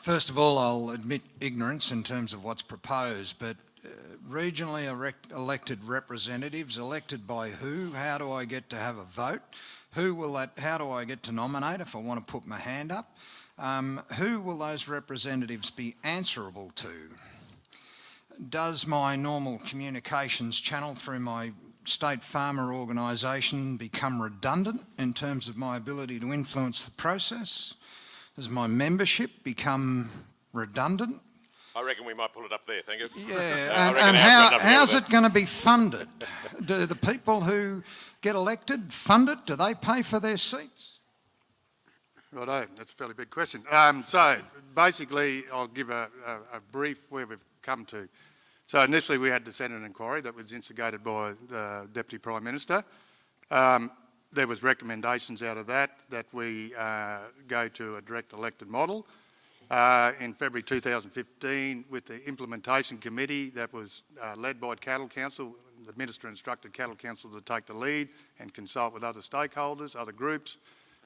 S9: First of all, I'll admit ignorance in terms of what's proposed, but regionally elected representatives, elected by who? How do I get to have a vote? How do I get to nominate if I want to put my hand up? Who will those representatives be answerable to? Does my normal communications channel through my state farmer organisation become redundant in terms of my ability to influence the process? Does my membership become redundant?
S1: I reckon we might pull it up there, thank you.
S9: Yeah, and how's it going to be funded? Do the people who get elected fund it? Do they pay for their seats?
S3: Righto, that's a fairly big question. So basically, I'll give a brief where we've come to. So initially we had the Senate inquiry that was instigated by the Deputy Prime Minister. There was recommendations out of that we go to a direct elected model. In February 2015, with the implementation committee that was led by Cattle Council, the Minister instructed Cattle Council to take the lead and consult with other stakeholders, other groups.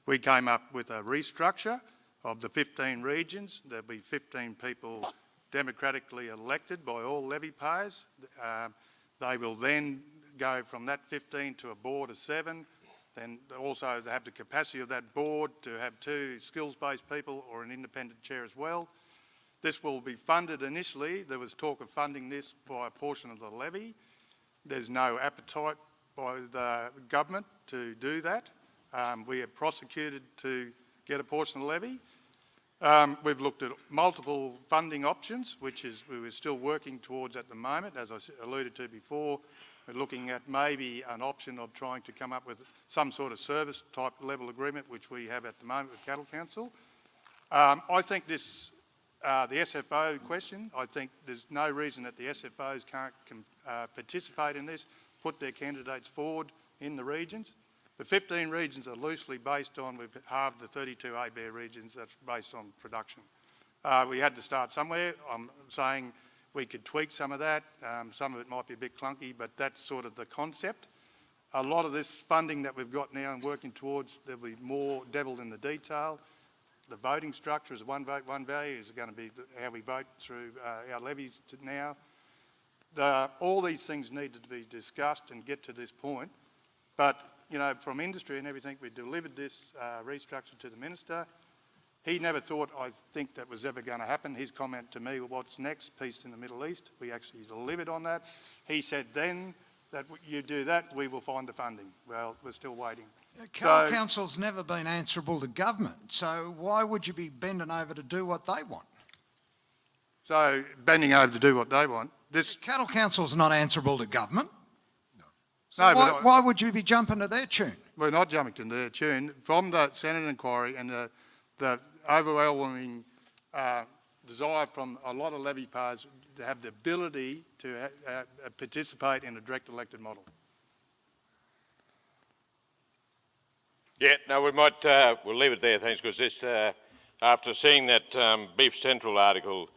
S3: We came up with a restructure of the 15 regions. There'll be 15 people democratically elected by all levy payers. They will then go from that 15 to a board of 7. then also to have the capacity of that board to have 2 skills-based people or an independent chair as well. This will be funded initially. There was talk of funding this by a portion of the levy. There's no appetite by the government to do that. We have prosecuted to get a portion of the levy. We've looked at multiple funding options, which we're still working towards at the moment. As I alluded to before, we're looking at maybe an option of trying to come up with some sort of service type level agreement, which we have at the moment with Cattle Council. I think this, the SFO question, I think there's no reason that the SFOs can't participate in this, put their candidates forward in the regions. The 15 regions are loosely based on, we've halved the 32 ABARE regions, that's based on production. We had to start somewhere. I'm saying we could tweak some of that. Some of it might be a bit clunky, but that's sort of the concept. A lot of this funding that we've got now and working towards, there'll be more devil in the detail. The voting structure is one vote, one value is going to be how we vote through our levies now. All these things needed to be discussed and get to this point. But, you know, from industry and everything, we delivered this restructure to the Minister. He never thought, I think, that was ever going to happen. His comment to me, well, what's next? Peace in the Middle East. We actually delivered on that. He said then that you do that, we will find the funding. Well, we're still waiting.
S9: Cattle Council's never been answerable to government, so why would you be bending over to do what they want?
S3: So, bending over to do what they want.
S9: Cattle Council's not answerable to government.
S3: No,
S9: So why would you be jumping to their tune?
S3: We're not jumping to their tune. From the Senate inquiry and the overwhelming desire from a lot of levy payers to have the ability to participate in a direct elected model.
S1: Yeah, no, we might, we'll leave it there, thanks, because this, after seeing that Beef Central article,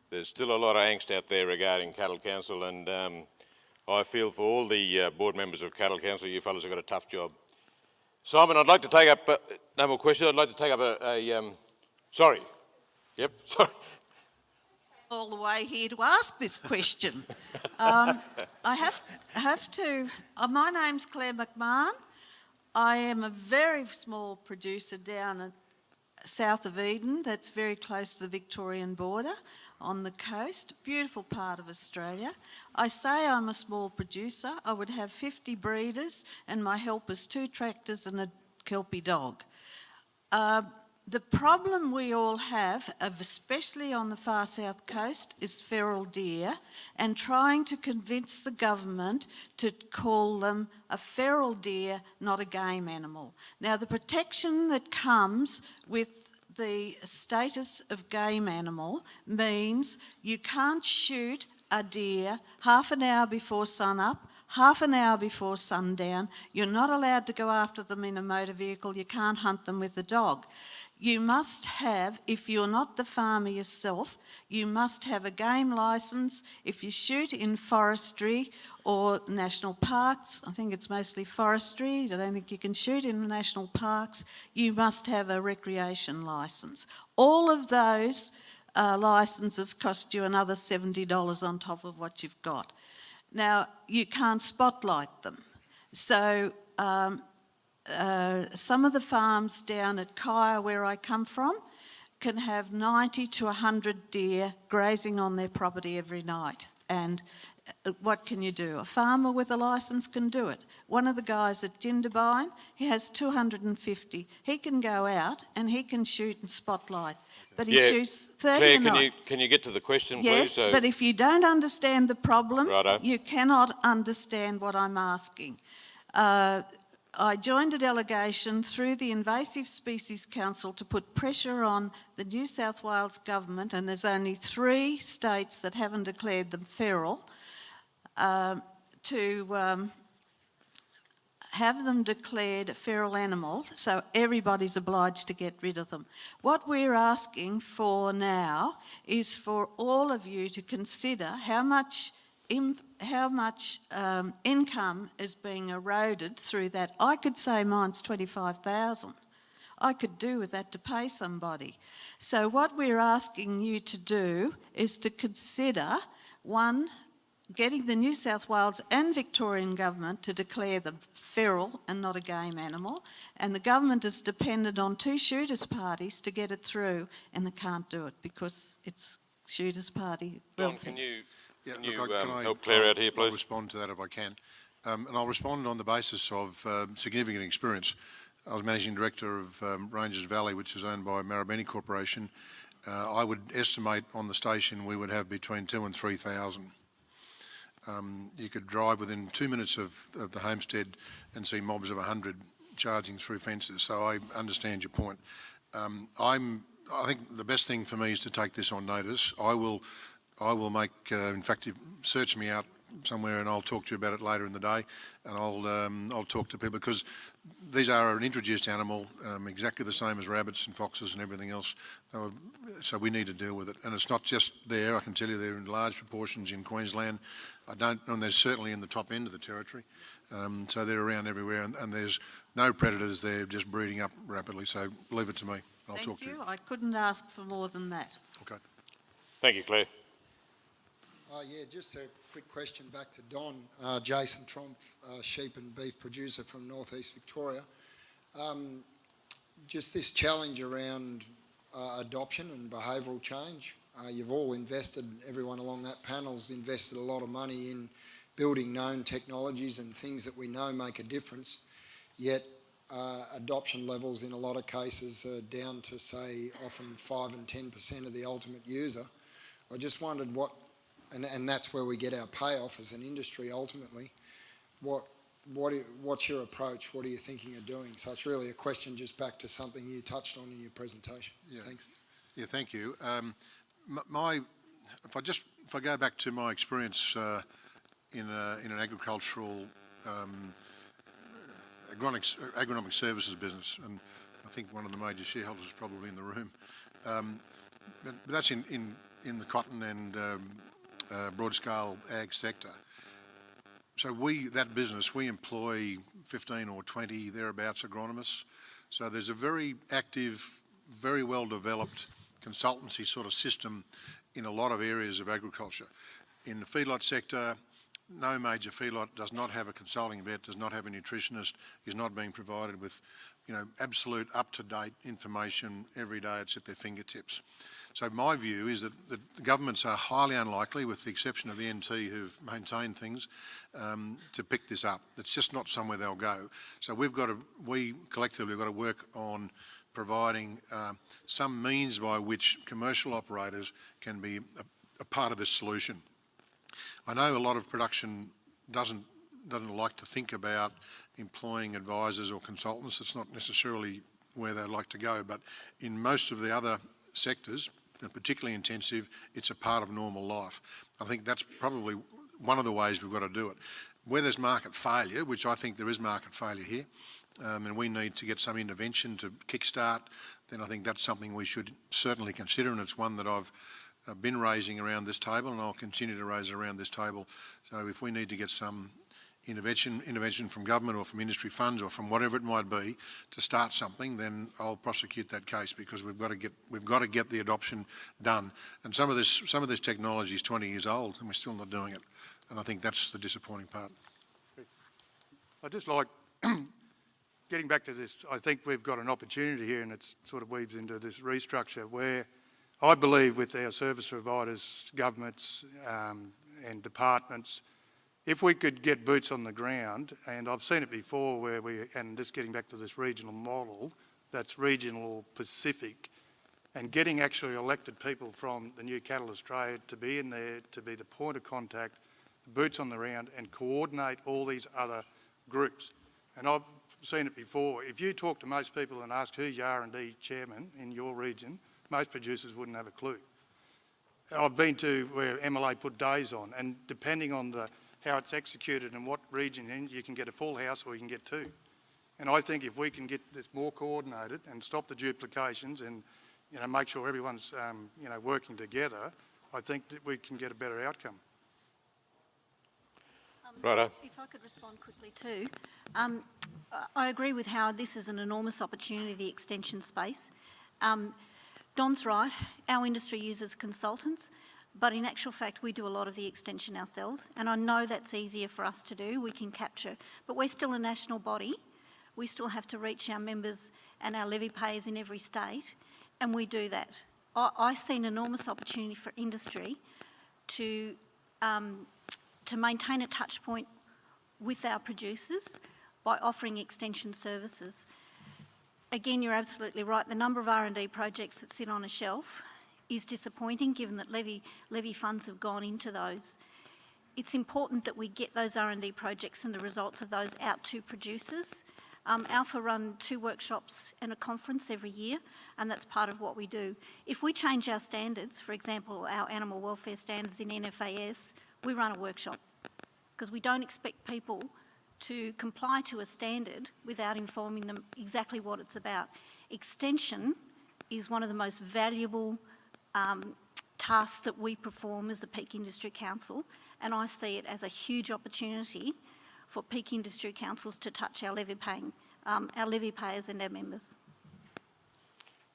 S1: there's still a lot of angst out there regarding Cattle Council, and I feel for all the board members of Cattle Council, you fellas have got a tough job. Simon, I'd like to take up, no more questions, I'd like to take up sorry. Yep, sorry.
S10: All the way here to ask this question. I have to, my name's Claire McMahon. I am a very small producer down at south of Eden, that's very close to the Victorian border on the coast, beautiful part of Australia. I say I'm a small producer. I would have 50 breeders and my helpers 2 tractors and a Kelpie dog. The problem we all have, especially on the far south coast, is feral deer, and trying to convince the government to call them a feral deer, not a game animal. Now, the protection that comes with the status of game animal means you can't shoot a deer half an hour before sunup, half an hour before sundown. You're not allowed to go after them in a motor vehicle. You can't hunt them with a dog. You must have, if you're not the farmer yourself, you must have a game licence. If you shoot in forestry or national parks, I think it's mostly forestry, I don't think you can shoot in national parks, you must have a recreation licence. All of those licences cost you another $70 on top of what you've got. Now, you can't spotlight them. So, some of the farms down at Kaya, where I come from, can have 90 to 100 deer grazing on their property every night. And what can you do? A farmer with a licence can do it. One of the guys at Jindabyne, he has 250. He can go out and he can shoot and spotlight, but he shoots 30
S1: Claire,
S10: a night.
S1: can you get to the question,
S10: yes,
S1: please?
S10: But if you don't understand the problem,
S1: Righto.
S10: you cannot understand what I'm asking. I joined a delegation through the Invasive Species Council to put pressure on the New South Wales government, and there's only 3 states that haven't declared them feral, to have them declared a feral animal, so everybody's obliged to get rid of them. What we're asking for now is for all of you to consider how much income is being eroded through that. I could say mine's 25,000. I could do with that to pay somebody. So what we're asking you to do is to consider, one, getting the New South Wales and Victorian government to declare the feral and not a game animal, and the government is dependent on two shooters parties to get it through, and they can't do it because it's shooters party.
S1: Don, can you
S2: I
S1: help Claire out here,
S2: I'll
S1: please?
S2: respond to that if I can. And I'll respond on the basis of significant experience. I was Managing Director of Ranges Valley, which is owned by Marubeni Corporation. I would estimate on the station we would have between 2,000 and 3,000. You could drive within 2 minutes of the homestead and see mobs of 100 charging through fences, so I understand your point. I think the best thing for me is to take this on notice. I will make, in fact, search me out somewhere and I'll talk to you about it later in the day, and I'll talk to people, because these are an introduced animal, exactly the same as rabbits and foxes and everything else. So we need to deal with it, and it's not just there. I can tell you they're in large proportions in Queensland. And they're certainly in the top end of the territory. So they're around everywhere, and there's no predators. They're just breeding up rapidly. So leave it to me. I'll talk to you.
S10: Thank you. I couldn't ask for more than that.
S2: Okay.
S1: Thank you, Claire.
S11: Yeah, just a quick question back to Don. Jason Tromp, sheep and beef producer from northeast Victoria. Just this challenge around adoption and behavioural change. You've all invested, everyone along that panel's invested a lot of money in building known technologies and things that we know make a difference, yet adoption levels in a lot of cases are down to, say, often 5 and 10% of the ultimate user. I just wondered what, and that's where we get our payoff as an industry ultimately, what's your approach? What are you thinking of doing? So it's really a question just back to something you touched on in your presentation.
S2: Yeah.
S11: Thanks.
S2: Yeah, thank you. If I go back to my experience in an agricultural agronomic services business, and I think one of the major shareholders is probably in the room, but that's in the cotton and broad-scale ag sector. So that business, we employ 15 or 20 thereabouts agronomists. So there's a very active, very well-developed consultancy sort of system in a lot of areas of agriculture. In the feedlot sector, no major feedlot does not have a consulting vet, does not have a nutritionist, is not being provided with, absolute up-to-date information every day. It's at their fingertips. So my view is that the governments are highly unlikely, with the exception of the NT who've maintained things, to pick this up. It's just not somewhere they'll go. So we collectively have got to work on providing some means by which commercial operators can be a part of this solution. I know a lot of production doesn't like to think about employing advisors or consultants. It's not necessarily where they'd like to go, but in most of the other sectors, and particularly intensive, it's a part of normal life. I think that's probably one of the ways we've got to do it. Where there's market failure, which I think there is market failure here, and we need to get some intervention to kickstart, then I think that's something we should certainly consider, and it's one that I've been raising around this table, and I'll continue to raise it around this table. So if we need to get some intervention from government or from industry funds or from whatever it might be to start something, then I'll prosecute that case, because we've got to get the adoption done. And some of this technology is 20 years old and we're still not doing it. And I think that's the disappointing part.
S3: I just like getting back to this. I think we've got an opportunity here, and it sort of weaves into this restructure where I believe with our service providers, governments and departments, if we could get boots on the ground, and I've seen it before and this getting back to this regional model, that's regional Pacific, and getting actually elected people from the New Cattle Australia to be in there, to be the point of contact, boots on the ground, and coordinate all these other groups. And I've seen it before. If you talk to most people and ask who's your R&D chairman in your region, most producers wouldn't have a clue. I've been to where MLA put days on, and depending on how it's executed and what region you can get a full house or you can get two. And I think if we can get this more coordinated and stop the duplications and make sure everyone's working together, I think that we can get a better outcome.
S1: Righto.
S6: If I could respond quickly too. I agree with Howard, this is an enormous opportunity, the extension space. Don's right, our industry uses consultants. But in actual fact, we do a lot of the extension ourselves, and I know that's easier for us to do, we can capture, but we're still a national body. We still have to reach our members and our levy payers in every state, and we do that. I see an enormous opportunity for industry to maintain a touch point with our producers by offering extension services. Again, you're absolutely right. The number of R&D projects that sit on a shelf is disappointing, given that levy funds have gone into those. It's important that we get those R&D projects and the results of those out to producers. Alpha run 2 workshops and a conference every year, and that's part of what we do. If we change our standards, for example, our animal welfare standards in NFAS, we run a workshop, because we don't expect people to comply to a standard without informing them exactly what it's about. Extension is one of the most valuable tasks that we perform as the Peak Industry Council, and I see it as a huge opportunity for peak industry councils to touch our levy payers and our members.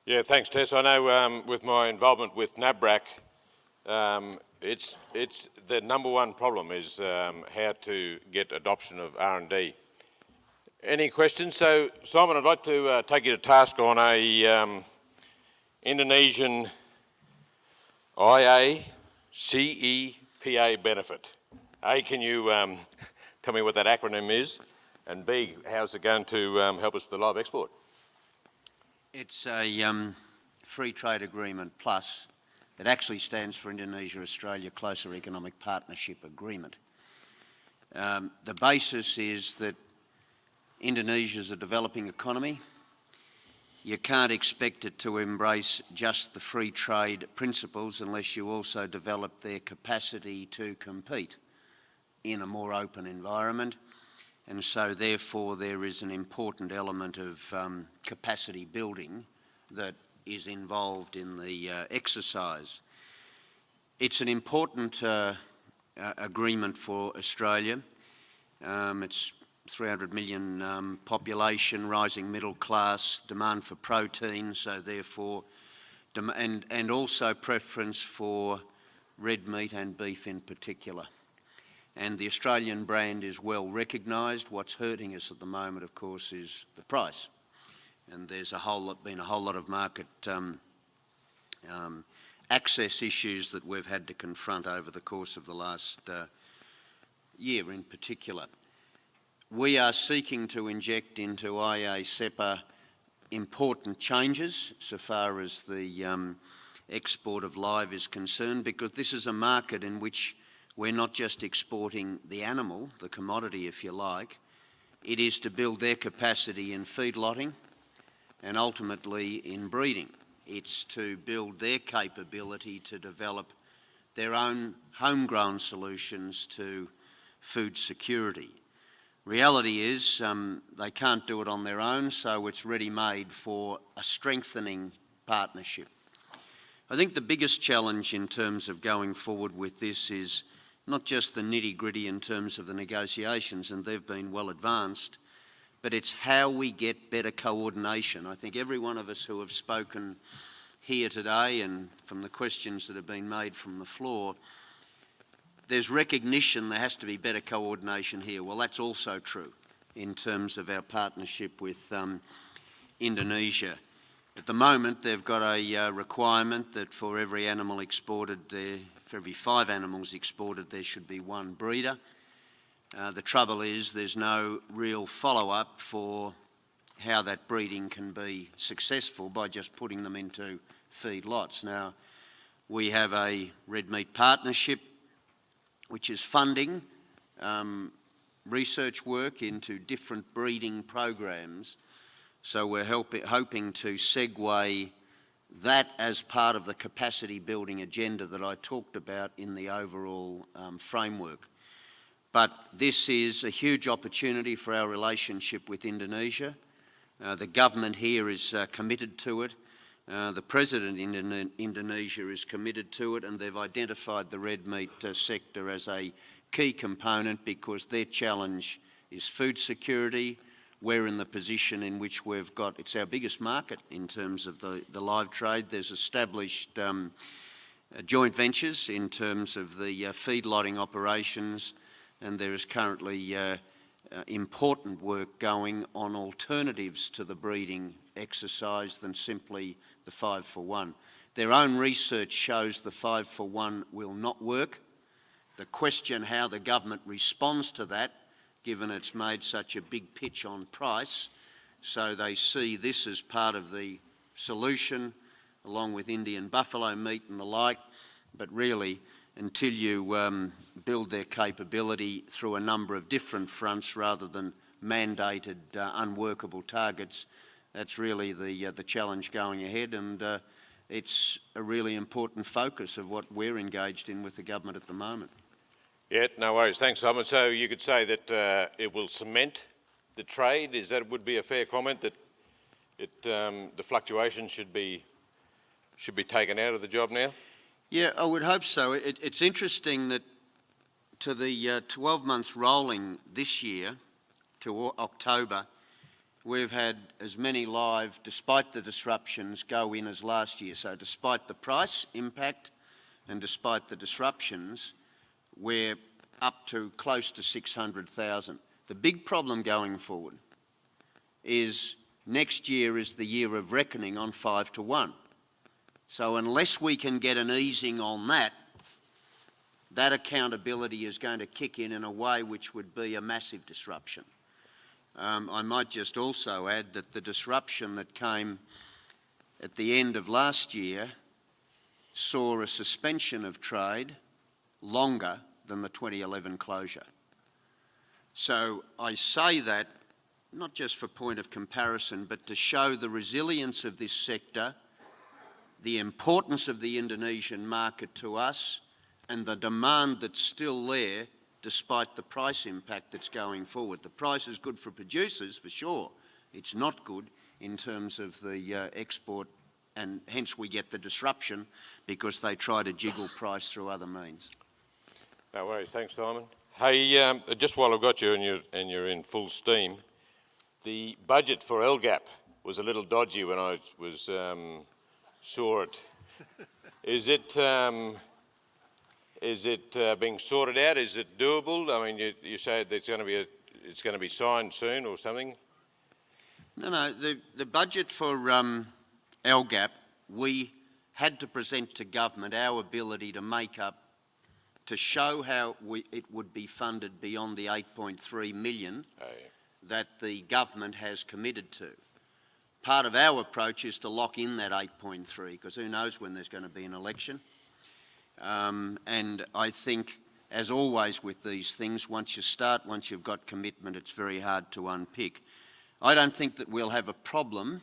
S1: Yeah, thanks, Tess. I know with my involvement with NABRAC, it's the number one problem is how to get adoption of R&D. Any questions? So, Simon, I'd like to take you to task on a Indonesian IACEPA benefit. A, can you tell me what that acronym is? And B, how's it going to help us with the live export?
S5: It's a free trade agreement plus. It actually stands for Indonesia-Australia Closer Economic Partnership Agreement. The basis is that Indonesia is a developing economy. You can't expect it to embrace just the free trade principles unless you also develop their capacity to compete in a more open environment. And so therefore there is an important element of capacity building that is involved in the exercise. It's an important agreement for Australia. It's 300 million population, rising middle class, demand for protein, so therefore, and also preference for red meat and beef in particular. And the Australian brand is well recognised. What's hurting us at the moment, of course, is the price. And there's been a whole lot of market access issues that we've had to confront over the course of the last year in particular. We are seeking to inject into IACEPA important changes so far as the export of live is concerned, because this is a market in which we're not just exporting the animal, the commodity if you like, it is to build their capacity in feedlotting and ultimately in breeding. It's to build their capability to develop their own homegrown solutions to food security. Reality is they can't do it on their own, so it's ready-made for a strengthening partnership. I think the biggest challenge in terms of going forward with this is not just the nitty-gritty in terms of the negotiations, and they've been well advanced, but it's how we get better coordination. I think every one of us who have spoken here today and from the questions that have been made from the floor, there's recognition there has to be better coordination here. Well, that's also true in terms of our partnership with Indonesia. At the moment, they've got a requirement that for every animal exported there, for every 5 animals exported, there should be 1 breeder. The trouble is there's no real follow-up for how that breeding can be successful by just putting them into feedlots. Now, we have a red meat partnership which is funding research work into different breeding programs. So we're hoping to segue that as part of the capacity building agenda that I talked about in the overall framework. But this is a huge opportunity for our relationship with Indonesia. The government here is committed to it. The President in Indonesia is committed to it, and they've identified the red meat sector as a key component because their challenge is food security. We're in the position in which we've got, it's our biggest market in terms of the live trade. There's established joint ventures in terms of the feedlotting operations, and there is currently important work going on alternatives to the breeding exercise than simply the 5-for-1. Their own research shows the 5-for-1 will not work. The question how the government responds to that, given it's made such a big pitch on price, so they see this as part of the solution, along with Indian buffalo meat and the like, but really, until you build their capability through a number of different fronts rather than mandated unworkable targets, that's really the challenge going ahead, and it's a really important focus of what we're engaged in with the government at the moment.
S1: Yeah, no worries. Thanks, Simon. So you could say that it will cement the trade. Is that would be a fair comment, that the fluctuation should be taken out of the job now?
S5: Yeah, I would hope so. It's interesting that to the 12 months rolling this year to October, we've had as many live, despite the disruptions, go in as last year. So despite the price impact and despite the disruptions, we're up to close to 600,000. The big problem going forward is next year is the year of reckoning on 5-to-1. So unless we can get an easing on that, that accountability is going to kick in a way which would be a massive disruption. I might just also add that the disruption that came at the end of last year saw a suspension of trade longer than the 2011 closure. So I say that not just for point of comparison, but to show the resilience of this sector, the importance of the Indonesian market to us, and the demand that's still there despite the price impact that's going forward. The price is good for producers, for sure. It's not good in terms of the export, and hence we get the disruption because they try to jiggle price through other means.
S1: No worries. Thanks, Simon. Hey, just while I've got you and you're in full steam, the budget for LGAP was a little dodgy when I saw it. Is it being sorted out? Is it doable? I mean, you say it's going to be signed soon or something.
S5: No. The budget for LGAP, we had to present to government our ability to make up, to show how it would be funded beyond the 8.3 million that the government has committed to. Part of our approach is to lock in that 8.3, because who knows when there's going to be an election. And I think, as always with these things, once you've got commitment, it's very hard to unpick. I don't think that we'll have a problem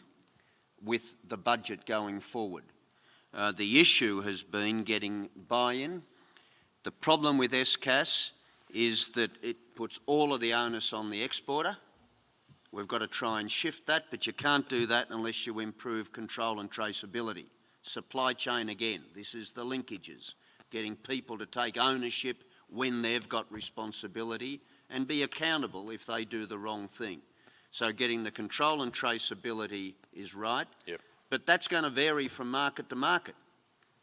S5: with the budget going forward. The issue has been getting buy-in. The problem with SCAS is that it puts all of the onus on the exporter. We've got to try and shift that, but you can't do that unless you improve control and traceability. Supply chain again, this is the linkages, getting people to take ownership when they've got responsibility and be accountable if they do the wrong thing. So getting the control and traceability is right,
S1: Yep.
S5: but that's going to vary from market to market.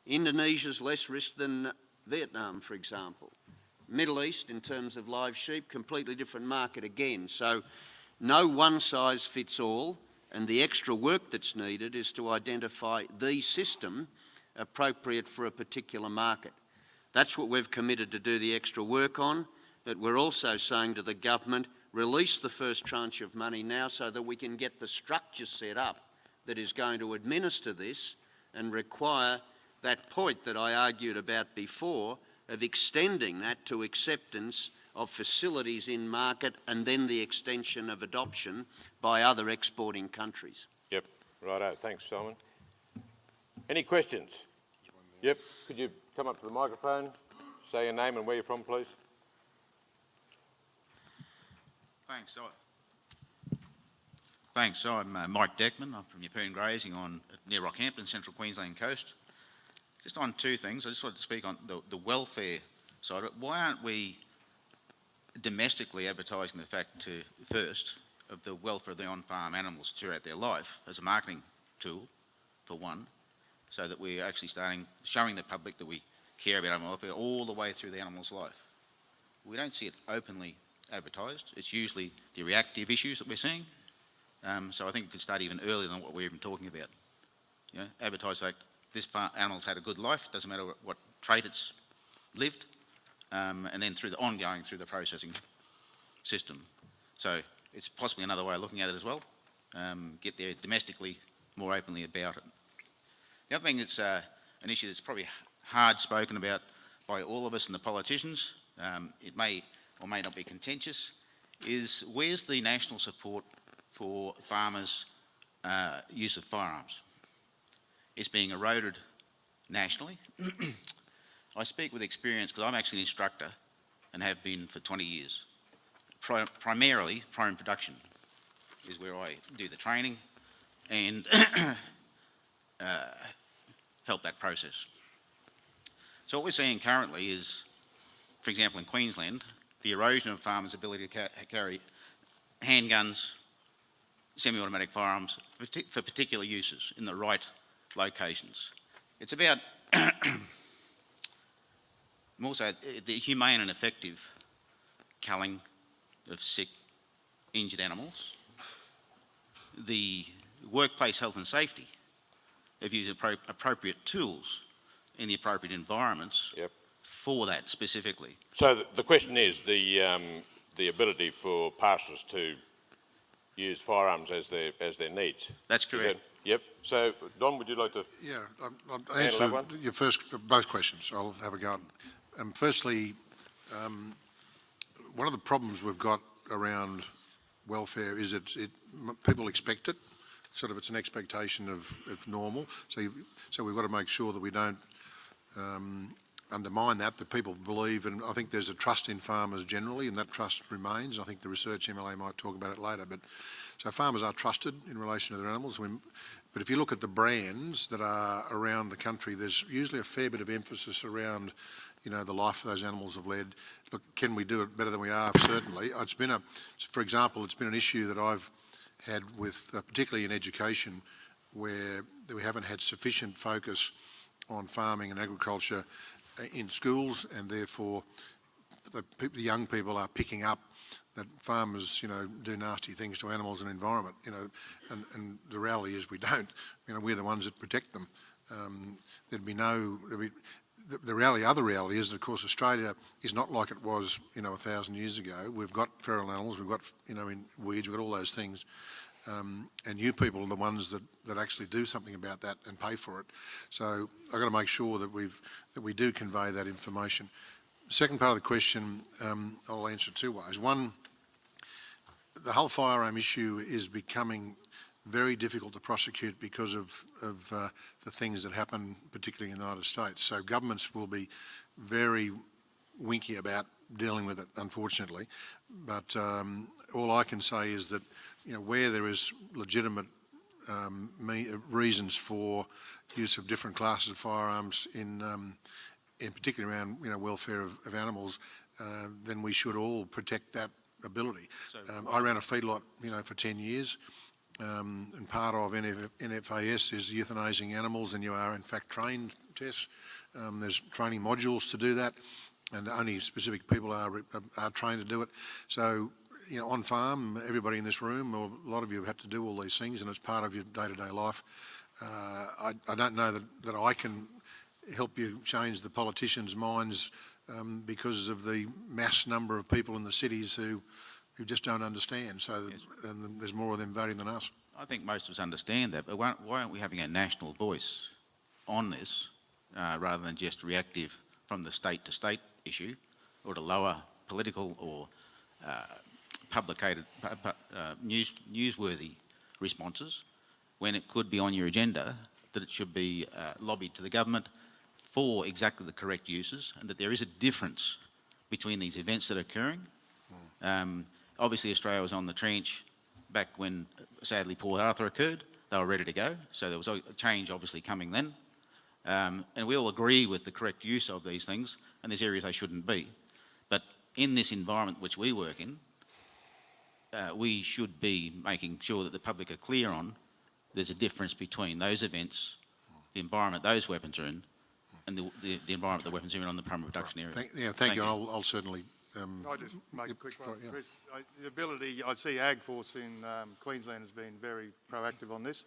S5: Indonesia's less risk than Vietnam, for example. Middle East, in terms of live sheep, completely different market again. So no one size fits all, and the extra work that's needed is to identify the system appropriate for a particular market. That's what we've committed to do the extra work on, but we're also saying to the government, release the first tranche of money now so that we can get the structure set up that is going to administer this and require that point that I argued about before of extending that to acceptance of facilities in market and then the extension of adoption by other exporting countries.
S1: Yep, righto. Thanks, Simon. Any questions? Yep, could you come up to the microphone, say your name and where you're from, please?
S12: Thanks. I'm Mike Deckman. I'm from Yeppoon Grazing near Rockhampton, Central Queensland coast. Just on two things. I just wanted to speak on the welfare side. Why aren't we domestically advertising the fact first of the welfare of the on-farm animals throughout their life as a marketing tool, for one? so that we're actually showing the public that we care about animal welfare all the way through the animal's life. We don't see it openly advertised. It's usually the reactive issues that we're seeing. So I think it could start even earlier than what we're even talking about. You know, advertise like this animal's had a good life, doesn't matter what trait it's lived, and then through the processing system. So it's possibly another way of looking at it as well. Get there domestically more openly about it. The other thing that's an issue that's probably hard spoken about by all of us and the politicians, it may or may not be contentious, is where's the national support for farmers' use of firearms? It's being eroded nationally. I speak with experience because I'm actually an instructor and have been for 20 years. Primarily, prone production is where I do the training and help that process. So what we're seeing currently is, for example, in Queensland, the erosion of farmers' ability to carry handguns, semi-automatic firearms for particular uses in the right locations. It's about more so the humane and effective culling of sick, injured animals, the workplace health and safety of using appropriate tools in the appropriate environments for that specifically.
S1: So the question is the ability for pastoralists to use firearms as their needs.
S12: That's correct.
S1: Yep. So Don, would you like to?
S2: Yeah, I'll answer your both questions. I'll have a go. Firstly, one of the problems we've got around welfare is people expect it. Sort of, it's an expectation of normal. So we've got to make sure that we don't undermine that people believe, and I think there's a trust in farmers generally, and that trust remains. I think the research MLA might talk about it later, but so farmers are trusted in relation to their animals. But if you look at the brands that are around the country, there's usually a fair bit of emphasis around, you know, the life those animals have led. Look, can we do it better than we are? Certainly. For example, it's been an issue that I've had with, particularly in education, where we haven't had sufficient focus on farming and agriculture in schools, and therefore the young people are picking up that farmers, you know, do nasty things to animals and environment, you know, and the reality is we don't. You know, we're the ones that protect them. The other reality is that, of course, Australia is not like it was, you know, 1,000 years ago. We've got feral animals, we've got, you know, in weeds, we've got all those things. And you people are the ones that actually do something about that and pay for it. So I've got to make sure that we do convey that information. The second part of the question, I'll answer two ways. One, the whole firearm issue is becoming very difficult to prosecute because of the things that happen, particularly in the United States. So governments will be very winky about dealing with it, unfortunately. But all I can say is that, you know, where there is legitimate reasons for use of different classes of firearms in particular around, you know, welfare of animals, then we should all protect that ability. I ran a feedlot, you know, for 10 years. And part of NFAS is euthanizing animals, and you are in fact trained, Tess. There's training modules to do that, and only specific people are trained to do it. So, you know, on farm, everybody in this room, or a lot of you have had to do all these things, and it's part of your day-to-day life. I don't know that I can help you change the politicians' minds because of the mass number of people in the cities who just don't understand. So there's more of them voting than us.
S12: I think most of us understand that, but why aren't we having a national voice on this rather than just reactive from the state to state issue, or to lower political or newsworthy responses, when it could be on your agenda that it should be lobbied to the government for exactly the correct uses, and that there is a difference between these events that are occurring. Obviously, Australia was on the trench back when, sadly, Port Arthur occurred. They were ready to go, so there was a change obviously coming then. And we all agree with the correct use of these things, and there's areas they shouldn't be. But in this environment which we work in, we should be making sure that the public are clear on there's a difference between those events the environment those weapons are in and the environment the weapons are in on the primary production area.
S2: Thank you, and I'll certainly...
S3: Can I just make a quick one,
S2: yeah.
S3: Chris? The ability, I see AgForce in Queensland has been very proactive on this.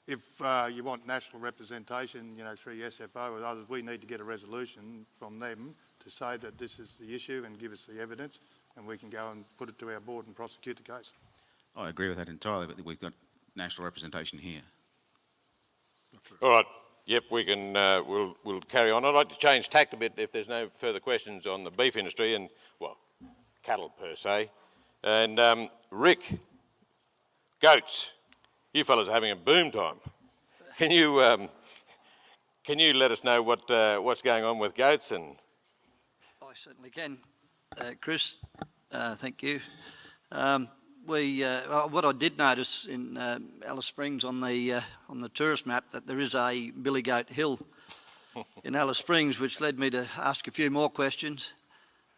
S3: If you want national representation, you know, through SFO or others, we need to get a resolution from them to say that this is the issue and give us the evidence, and we can go and put it to our board and prosecute the case.
S12: I agree with that entirely, but we've got national representation here.
S1: All right. Yep, we can. We'll carry on. I'd like to change tact a bit if there's no further questions on the beef industry and, well, cattle per se. And Rick, goats. You fellas are having a boom time. Can you let us know what's going on with goats? And
S13: I certainly can, Chris. Thank you. What I did notice in Alice Springs on the tourist map that there is a billy goat hill in Alice Springs, which led me to ask a few more questions,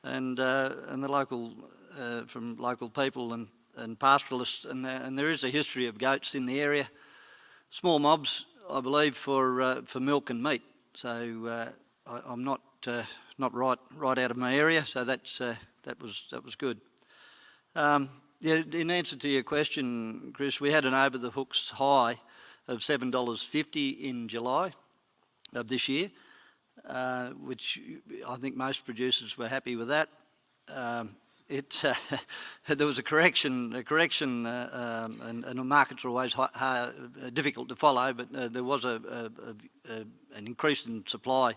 S13: and the local from local people and pastoralists, and there is a history of goats in the area, small mobs, I believe, for milk and meat. So I'm not right out of my area. So that was good. Yeah, in answer to your question, Chris, we had an over the hooks high of $7.50 in July of this year, which I think most producers were happy with that. There was a correction, and the markets are always difficult to follow, but there was an increase in supply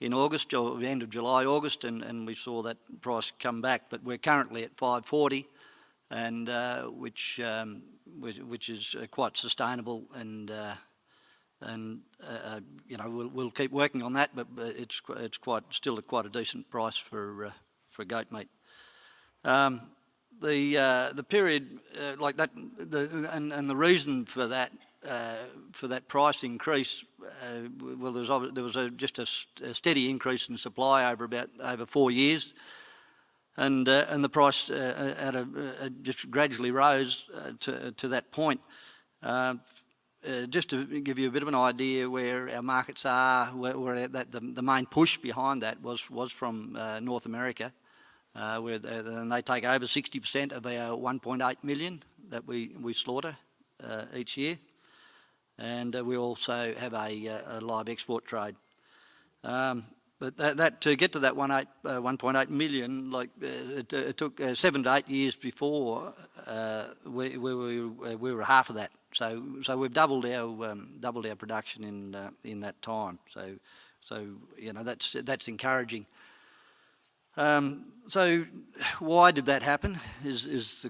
S13: in August, or the end of July, August, and we saw that price come back. But we're currently at $5.40, and which is quite sustainable, and you know, we'll keep working on that, but it's still quite a decent price for goat meat. The period like that, and the reason for that price increase, well, there was just a steady increase in supply over 4 years, and the price just gradually rose to that point. Just to give you a bit of an idea where our markets are, where the main push behind that was from North America. Where they take over 60% of our 1.8 million that we slaughter each year, and we also have a live export trade. But that to get to that 1.8 million, like it took 7 to 8 years before we were half of that. So we've doubled our production in that time. So you know, that's encouraging. So why did that happen is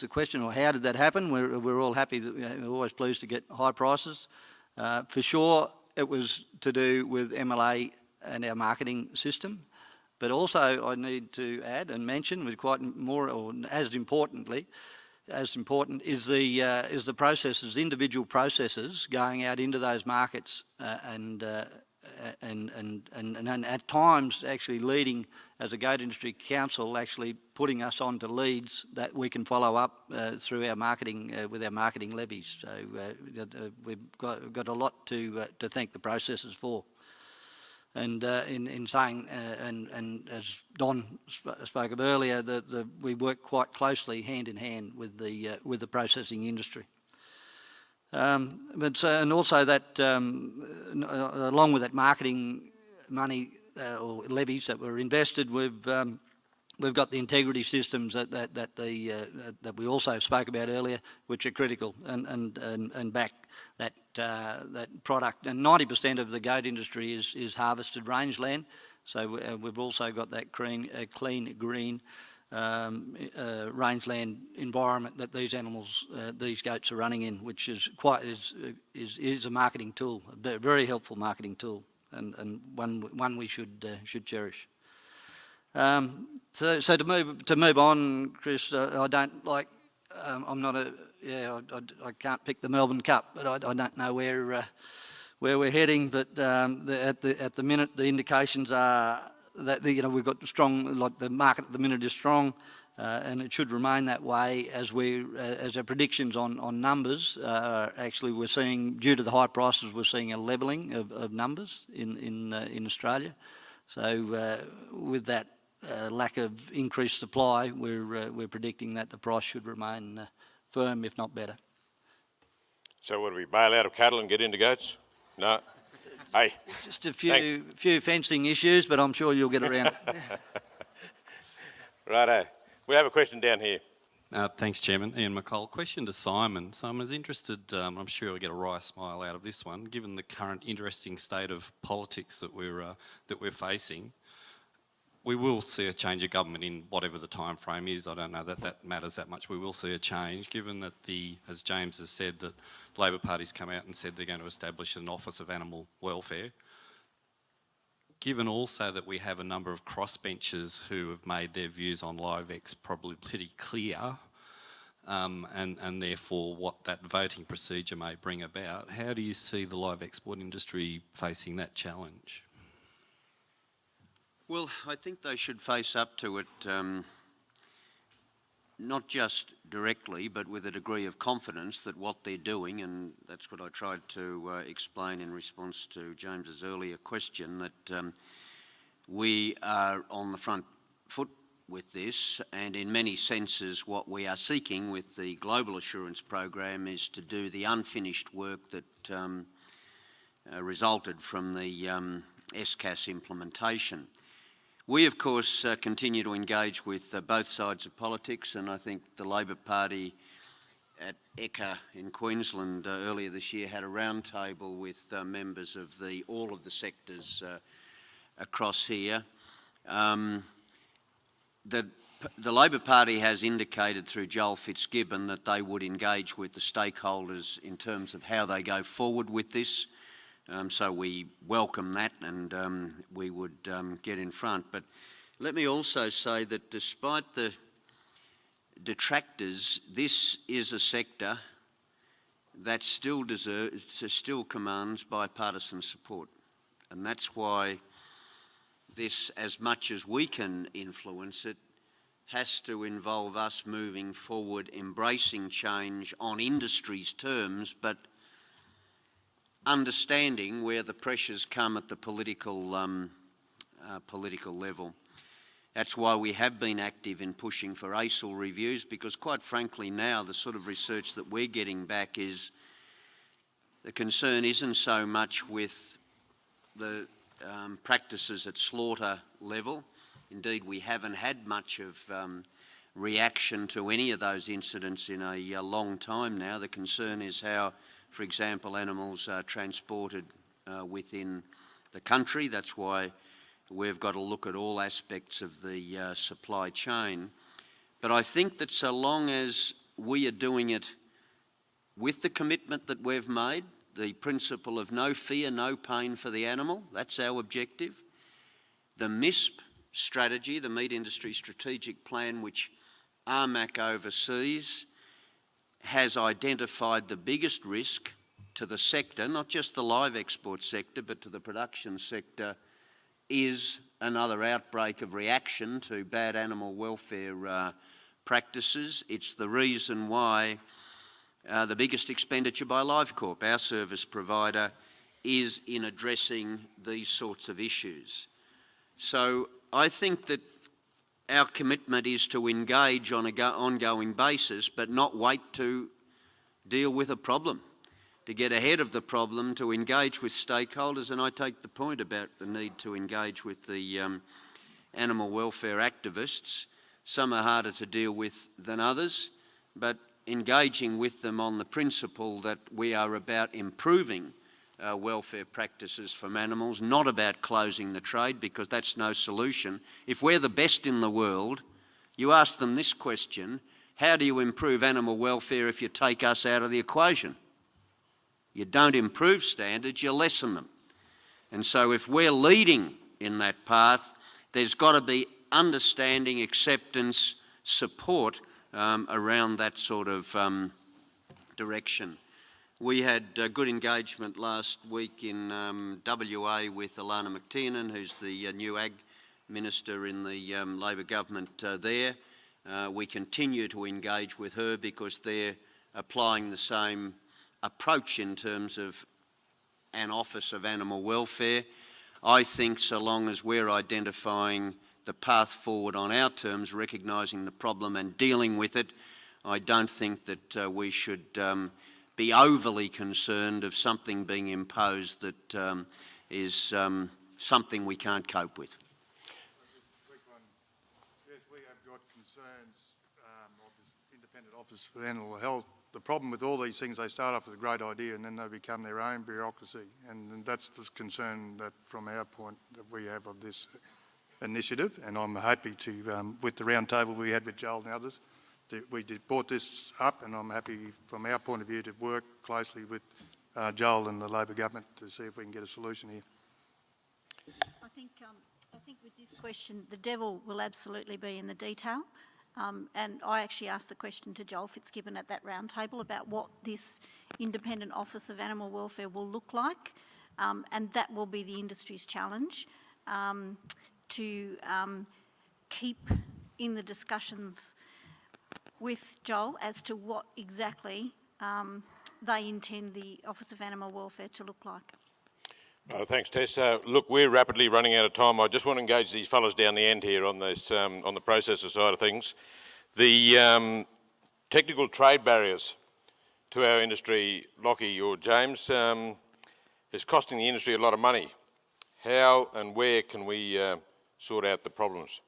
S13: the question, or how did that happen? We're all happy, that we're always pleased to get high prices. For sure, it was to do with MLA and our marketing system, but also I need to add and mention, with quite more, or as important is the processes, individual processes going out into those markets and at times actually leading, as a goat industry council, actually putting us onto leads that we can follow up through our marketing, with our marketing levies. So we've got a lot to thank the processes for. And in saying, and as Don spoke of earlier, we work quite closely hand in hand with the processing industry. And also that, along with that marketing money or levies that were invested, we've got the integrity systems that we also spoke about earlier, which are critical and back that product. And 90% of the goat industry is harvested rangeland, so we've also got that clean green rangeland environment that these animals, these goats, are running in, which is a marketing tool, a very helpful marketing tool, and one we should cherish. So to move on, Chris, I don't like. I'm not I can't pick the Melbourne Cup, but I don't know where we're heading. But at the minute, the indications are that we've got strong, like the market at the minute is strong. and it should remain that way as our predictions on numbers. Actually, we're seeing, due to the high prices, we're seeing a levelling of numbers in Australia. So with that lack of increased supply, we're predicting that the price should remain firm, if not better.
S1: So would we bail out of cattle and get into goats? No. Hey.
S13: Just a few fencing issues, but I'm sure you'll get around it.
S1: Righto. We have a question down here.
S8: Thanks, Chairman. Ian McColl. Question to Simon. Simon is interested, I'm sure we'll get a wry smile out of this one, given the current interesting state of politics that we're facing. We will see a change of government in whatever the time frame is. I don't know that that matters that much. We will see a change, given that as James has said, that the Labor Party's come out and said they're going to establish an Office of Animal Welfare. Given also that we have a number of crossbenchers who have made their views on LiveX probably pretty clear, and therefore what that voting procedure may bring about, how do you see the live export industry facing that challenge?
S5: Well, I think they should face up to it, not just directly, but with a degree of confidence that what they're doing, and that's what I tried to explain in response to James's earlier question, that we are on the front foot with this, and in many senses what we are seeking with the Global Assurance Program is to do the unfinished work that resulted from the SCAS implementation. We, of course, continue to engage with both sides of politics, and I think the Labor Party at ECA in Queensland earlier this year had a roundtable with members of all of the sectors across here. The Labor Party has indicated through Joel Fitzgibbon that they would engage with the stakeholders in terms of how they go forward with this. So we welcome that, and we would get in front. But let me also say that despite the detractors, this is a sector that still commands bipartisan support. And that's why this, as much as we can influence it, has to involve us moving forward, embracing change on industry's terms, but understanding where the pressures come at the political level. That's why we have been active in pushing for ACIL reviews, because quite frankly now the sort of research that we're getting back is the concern isn't so much with the practices at slaughter level. Indeed, we haven't had much of reaction to any of those incidents in a long time now. The concern is how, for example, animals are transported within the country. That's why we've got to look at all aspects of the supply chain. But I think that so long as we are doing it with the commitment that we've made, the principle of no fear, no pain for the animal, that's our objective. The MISP strategy, the Meat Industry Strategic Plan, which RMAC oversees, has identified the biggest risk to the sector, not just the live export sector, but to the production sector, is another outbreak of reaction to bad animal welfare practices. It's the reason why the biggest expenditure by LiveCorp, our service provider, is in addressing these sorts of issues. So I think that our commitment is to engage on an ongoing basis, but not wait to deal with a problem, to get ahead of the problem, to engage with stakeholders. And I take the point about the need to engage with the animal welfare activists. Some are harder to deal with than others, but engaging with them on the principle that we are about improving welfare practices from animals, not about closing the trade, because that's no solution. If we're the best in the world, you ask them this question: how do you improve animal welfare if you take us out of the equation? You don't improve standards, you lessen them. And so if we're leading in that path, there's got to be understanding, acceptance, support around that sort of direction. We had good engagement last week in WA with Alana McTiernan, who's the new Ag Minister in the Labor government there. we continue to engage with her because they're applying the same approach in terms of an Office of Animal Welfare. I think so long as we're identifying the path forward on our terms, recognising the problem and dealing with it, I don't think that we should be overly concerned of something being imposed that is something we can't cope with.
S3: Yes, we have got concerns of this independent Office for Animal Health. The problem with all these things, they start off with a great idea and then they become their own bureaucracy. And that's the concern that from our point that we have of this initiative. And I'm happy to, with the round table we had with Joel and others, we brought this up, and I'm happy from our point of view to work closely with Joel and the Labor government to see if we can get a solution here.
S6: I think with this question, the devil will absolutely be in the detail. And I actually asked the question to Joel Fitzgibbon at that round table about what this independent Office of Animal Welfare will look like, and that will be the industry's challenge, to keep in the discussions with Joel as to what exactly they intend the Office of Animal Welfare to look like.
S1: Thanks, Tess. Look, we're rapidly running out of time. I just want to engage these fellows down the end here on this, on the processor side of things. The technical trade barriers to our industry, Lockie or James, is costing the industry a lot of money. How and where can we sort out the problems?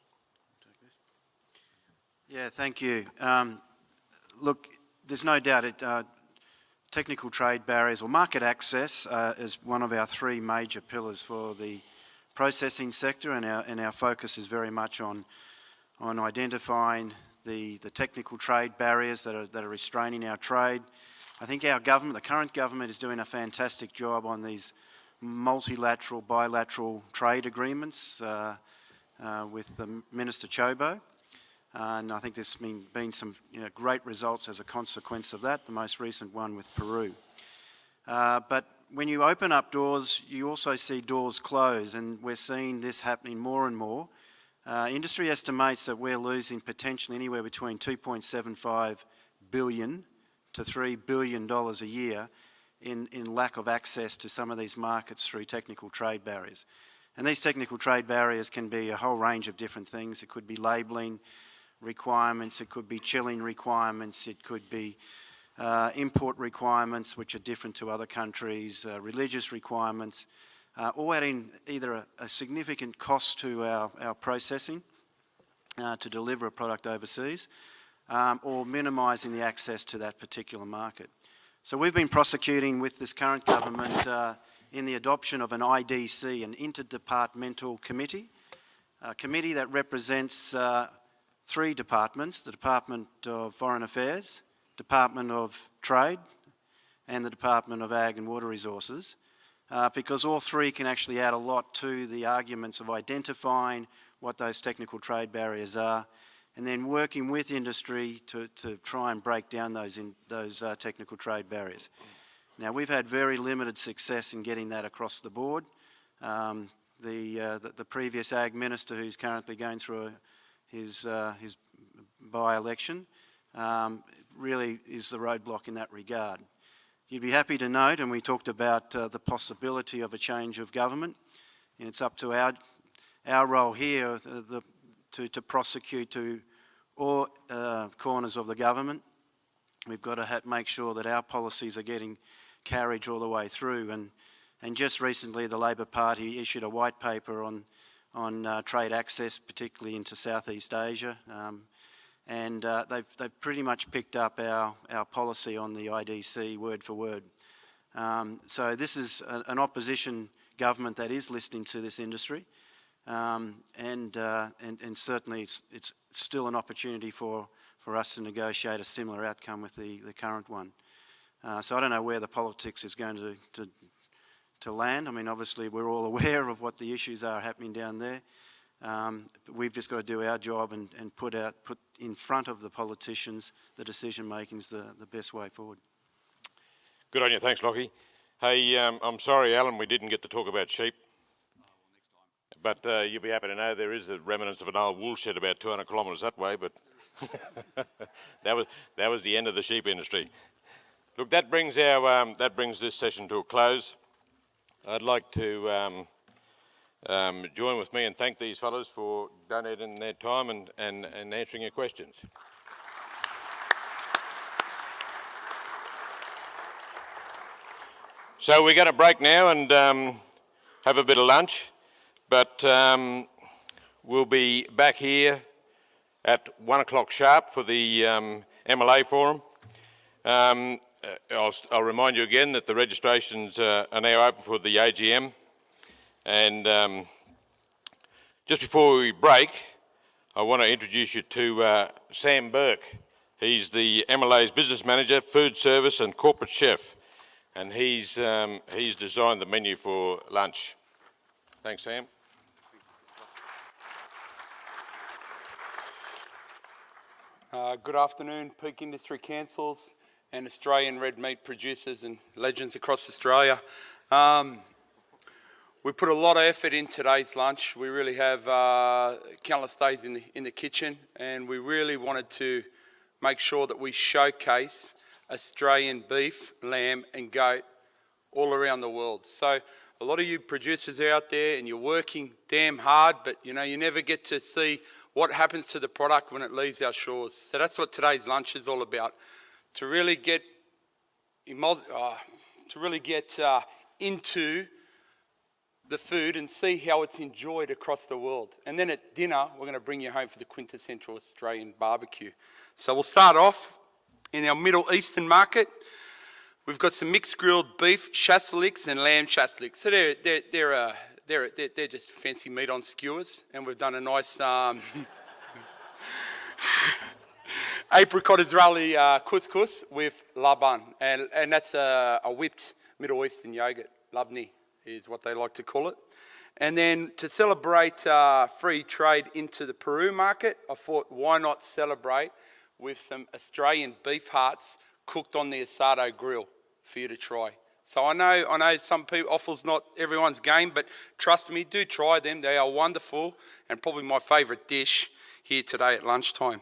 S7: Yeah, thank you. Look, there's no doubt technical trade barriers or market access is one of our three major pillars for the processing sector, and our focus is very much on identifying the technical trade barriers that are restraining our trade. I think our government, the current government, is doing a fantastic job on these multilateral, bilateral trade agreements with Minister Chobo. And I think there's been some great results as a consequence of that, the most recent one with Peru. But when you open up doors, you also see doors close, and we're seeing this happening more and more. Industry estimates that we're losing potentially anywhere between $2.75 billion to $3 billion a year in lack of access to some of these markets through technical trade barriers. And these technical trade barriers can be a whole range of different things. It could be labelling requirements, it could be chilling requirements, it could be import requirements which are different to other countries, religious requirements, all adding either a significant cost to our processing to deliver a product overseas, or minimising the access to that particular market. So we've been prosecuting with this current government in the adoption of an IDC, an interdepartmental committee, a committee that represents three departments: the Department of Foreign Affairs, Department of Trade, and the Department of Ag and Water Resources, because all three can actually add a lot to the arguments of identifying what those technical trade barriers are, and then working with industry to try and break down those technical trade barriers. Now, we've had very limited success in getting that across the board. The previous Ag Minister, who's currently going through his by-election, really is the roadblock in that regard. You'd be happy to note, and we talked about the possibility of a change of government, and it's up to our role here to prosecute to all corners of the government. We've got to make sure that our policies are getting carriage all the way through, and just recently the Labor Party issued a white paper on trade access, particularly into Southeast Asia, and they've pretty much picked up our policy on the IDC word for word. So this is an opposition government that is listening to this industry, and certainly it's still an opportunity for us to negotiate a similar outcome with the current one. So I don't know where the politics is going to land. I mean, obviously we're all aware of what the issues are happening down there. But we've just got to do our job and put in front of the politicians the decision making is the best way forward.
S1: Good on you. Thanks, Lockie. Hey, I'm sorry, Alan, we didn't get to talk about sheep. But you'll be happy to know there is the remnants of an old wool shed about 200 kilometres that way, but That was the end of the sheep industry. Look, that brings this session to a close. I'd like to join with me and thank these fellows for donating their time and answering your questions. So we're going to break now and have a bit of lunch, but we'll be back here at 1 o'clock sharp for the MLA forum. I'll remind you again that the registrations are now open for the AGM. And just before we break, I want to introduce you to Sam Burke. He's the MLA's Business Manager, Food Service and Corporate Chef. And he's designed the menu for lunch. Thanks, Sam.
S14: Good afternoon, Peak Industry Councils and Australian red meat producers and legends across Australia. We put a lot of effort in today's lunch. We really have countless days in the kitchen, and we really wanted to make sure that we showcase Australian beef, lamb and goat all around the world. So a lot of you producers are out there and you're working damn hard, but you never get to see what happens to the product when it leaves our shores. So that's what today's lunch is all about, to really get into the food and see how it's enjoyed across the world. And then at dinner, we're going to bring you home for the quintessential Australian barbecue. So we'll start off in our Middle Eastern market. We've got some mixed grilled beef chasseliks and lamb chasseliks. So they're just fancy meat on skewers, and we've done a nice apricot Israeli couscous with laban, and that's a whipped Middle Eastern yogurt. Labni is what they like to call it. And then to celebrate free trade into the Peru market, I thought why not celebrate with some Australian beef hearts cooked on the asado grill for you to try. So I know some people, offal's not everyone's game, but trust me, do try them. They are wonderful and probably my favourite dish here today at lunchtime.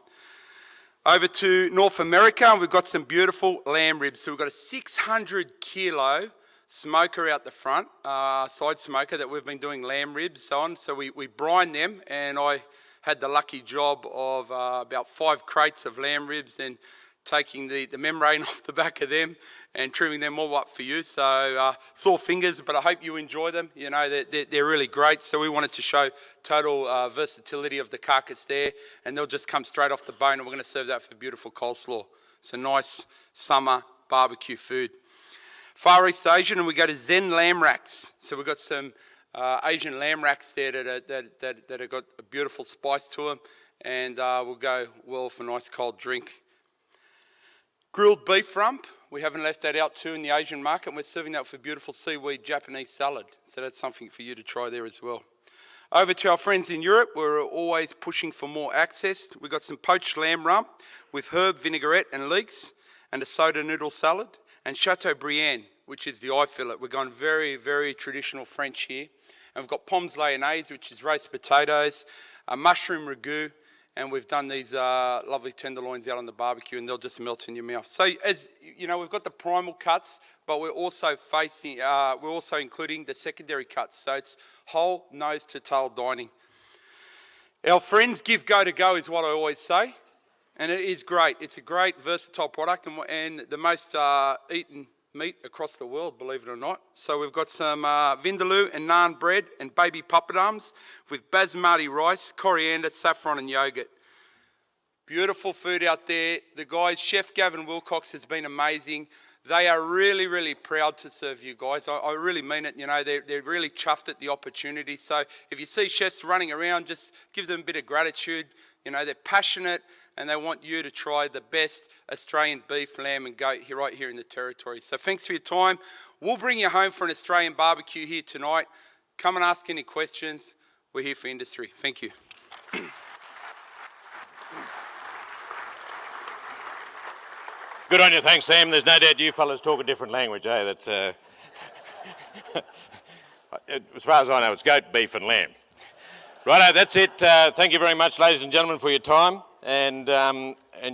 S14: Over to North America, we've got some beautiful lamb ribs. So we've got a 600 kilo smoker out the front, side smoker that we've been doing lamb ribs on. So we brine them, and I had the lucky job of about 5 crates of lamb ribs and taking the membrane off the back of them and trimming them all up for you. So sore fingers, but I hope you enjoy them. They're really great. So we wanted to show total versatility of the carcass there, and they'll just come straight off the bone, and we're going to serve that for beautiful coleslaw. So nice summer barbecue food. Far East Asian, and we go to Zen lamb racks. So we've got some Asian lamb racks there that have got a beautiful spice to them, and will go well for a nice cold drink. Grilled beef rump, we haven't left that out too in the Asian market, and we're serving that for beautiful seaweed Japanese salad. So that's something for you to try there as well. Over to our friends in Europe, we're always pushing for more access. We've got some poached lamb rump with herb vinaigrette and leeks, and a soda noodle salad, and Chateaubriand, which is the eye fillet. We're going very, very traditional French here. And we've got pommes lyonnaise, which is roast potatoes, a mushroom ragout, and we've done these lovely tenderloins out on the barbecue, and they'll just melt in your mouth. So as you know, we've got the primal cuts, but we're also including the secondary cuts. So it's whole nose to tail dining. Our friends give go to go is what I always say, and it is great. It's a great versatile product, and the most eaten meat across the world, believe it or not. So we've got some vindaloo and naan bread and baby papadums with basmati rice, coriander, saffron and yogurt. Beautiful food out there. The guys, Chef Gavin Wilcox has been amazing. They are really, really proud to serve you guys. I really mean it. They're really chuffed at the opportunity. So if you see chefs running around, just give them a bit of gratitude. They're passionate, and they want you to try the best Australian beef, lamb and goat right here in the territory. So thanks for your time. We'll bring you home for an Australian barbecue here tonight. Come and ask any questions. We're here for industry. Thank you.
S1: Good on you, thanks Sam. There's no doubt you fellas talk a different language, eh? That's as far as I know, it's goat, beef and lamb. Righto, that's it. Thank you very much, ladies and gentlemen, for your time. and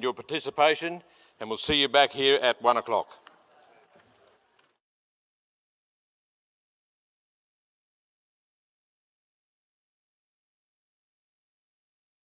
S1: your participation, and we'll see you back here at 1 o'clock.